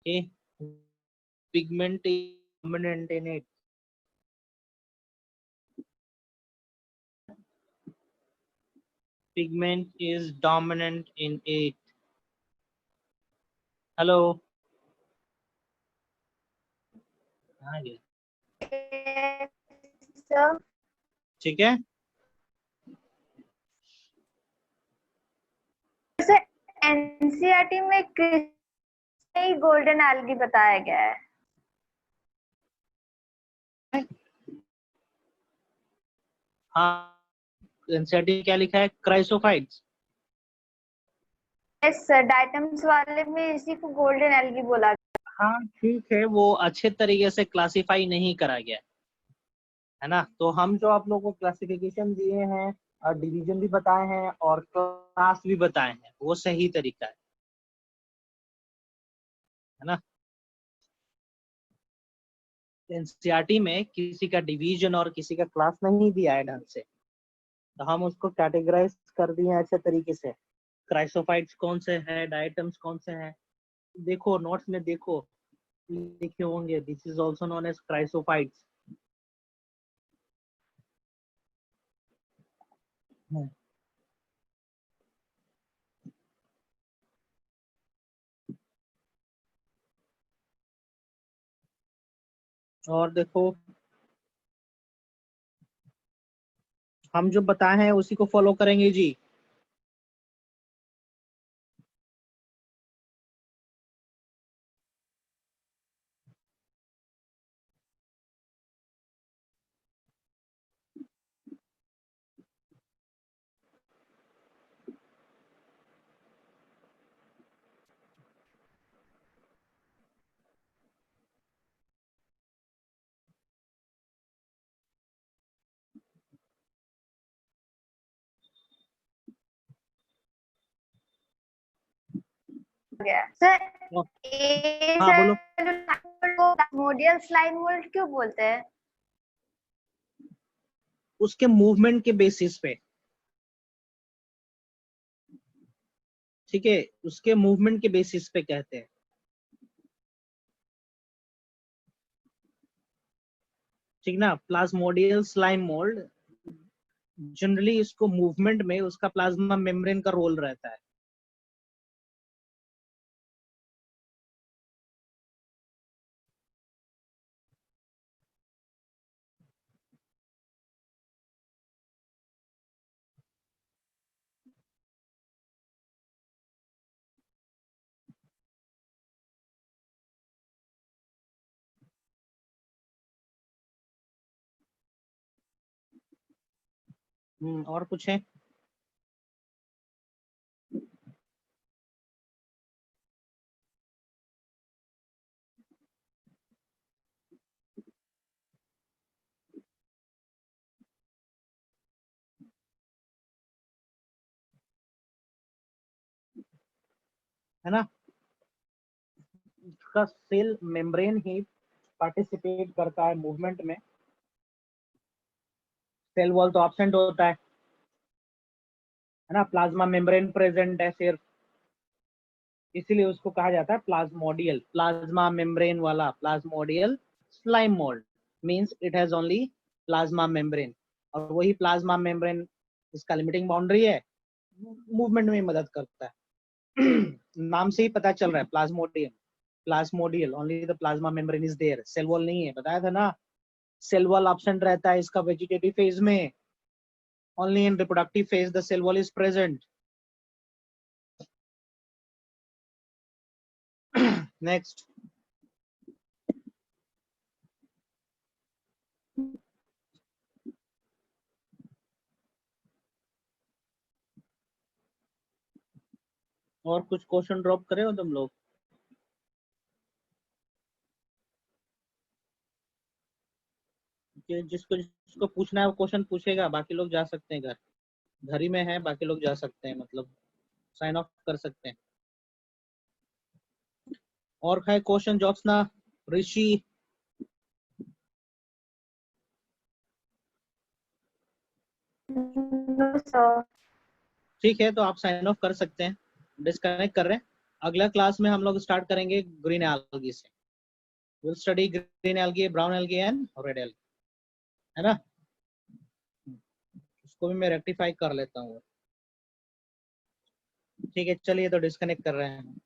के pigment dominant in it. Pigment is dominant in it. Hello, कहाँ गए? सर ठीक है, एनसीईआरटी में किस गोल्डन एल्गी बताया गया है? हाँ एनसीईआरटी क्या लिखा है? क्राइसोफाइट्स। यस सर, डाइटम्स वाले में इसी को गोल्डन एल्गी बोला गया। हाँ ठीक है, वो अच्छे तरीके से क्लासिफाई नहीं करा गया है ना। तो हम जो आप लोगों को क्लासिफिकेशन दिए हैं और डिवीजन भी बताए हैं और क्लास भी बताए हैं, वो सही तरीका है ना। एनसीईआरटी में किसी का डिवीजन और किसी का क्लास नहीं दिया है ढंग से, तो हम उसको कैटेगराइज कर दिए अच्छे तरीके से। क्राइसोफाइट्स कौन से हैं, डायटम्स कौन से हैं, देखो नोट्स में देखो लिखे होंगे। This is also known as chrysophytes. और देखो हम जो बताए हैं उसी को फॉलो करेंगे जी। सर तो, ए हाँ बोलो। सर मोडियल स्लाइम मोल्ड क्यों बोलते हैं? उसके मूवमेंट के बेसिस पे, ठीक है, उसके मूवमेंट के बेसिस पे कहते हैं, ठीक ना। प्लाज्मोडियल स्लाइम मोल्ड जनरली इसको मूवमेंट में उसका प्लाज्मा मेम्ब्रेन का रोल रहता है। और कुछ है? है ना, उसका सेल मेम्ब्रेन ही पार्टिसिपेट करता है मूवमेंट में, सेल वॉल तो एब्सेंट होता है ना, प्लाज्मा मेम्ब्रेन प्रेजेंट है सिर्फ, इसीलिए उसको कहा जाता है प्लाज्मोडियल, प्लाज्मा मेम्ब्रेन वाला plasmodial slime mould, means it has only plasma membrane, और वही प्लाज्मा मेम्ब्रेन इसका लिमिटिंग बाउंड्री है, मूवमेंट में मदद करता है। नाम से ही पता चल रहा है plasmodial, plasmodial, only the plasma membrane is there, cell wall नहीं है, बताया था ना, सेल वॉल एब्सेंट रहता है इसका वेजिटेटिव फेज में, only in reproductive phase the cell wall is present. Next, और कुछ क्वेश्चन ड्रॉप करे हो तुम लोग? कि जिसको जिसको पूछना है वो क्वेश्चन पूछेगा, बाकी लोग जा सकते हैं घर, घर ही में है, बाकी लोग जा सकते हैं, मतलब साइन ऑफ कर सकते हैं। और है क्वेश्चन ज्योत्सना, ऋषि? No, sir. ठीक है, तो आप साइन ऑफ कर सकते हैं, डिस्कनेक्ट कर रहे हैं। अगला क्लास में हम लोग स्टार्ट करेंगे ग्रीन एल्गी से, will study green algae, brown algae and red algae, है ना, उसको भी मैं रेक्टिफाई कर लेता हूँ। ठीक है, चलिए, तो डिस्कनेक्ट कर रहे हैं।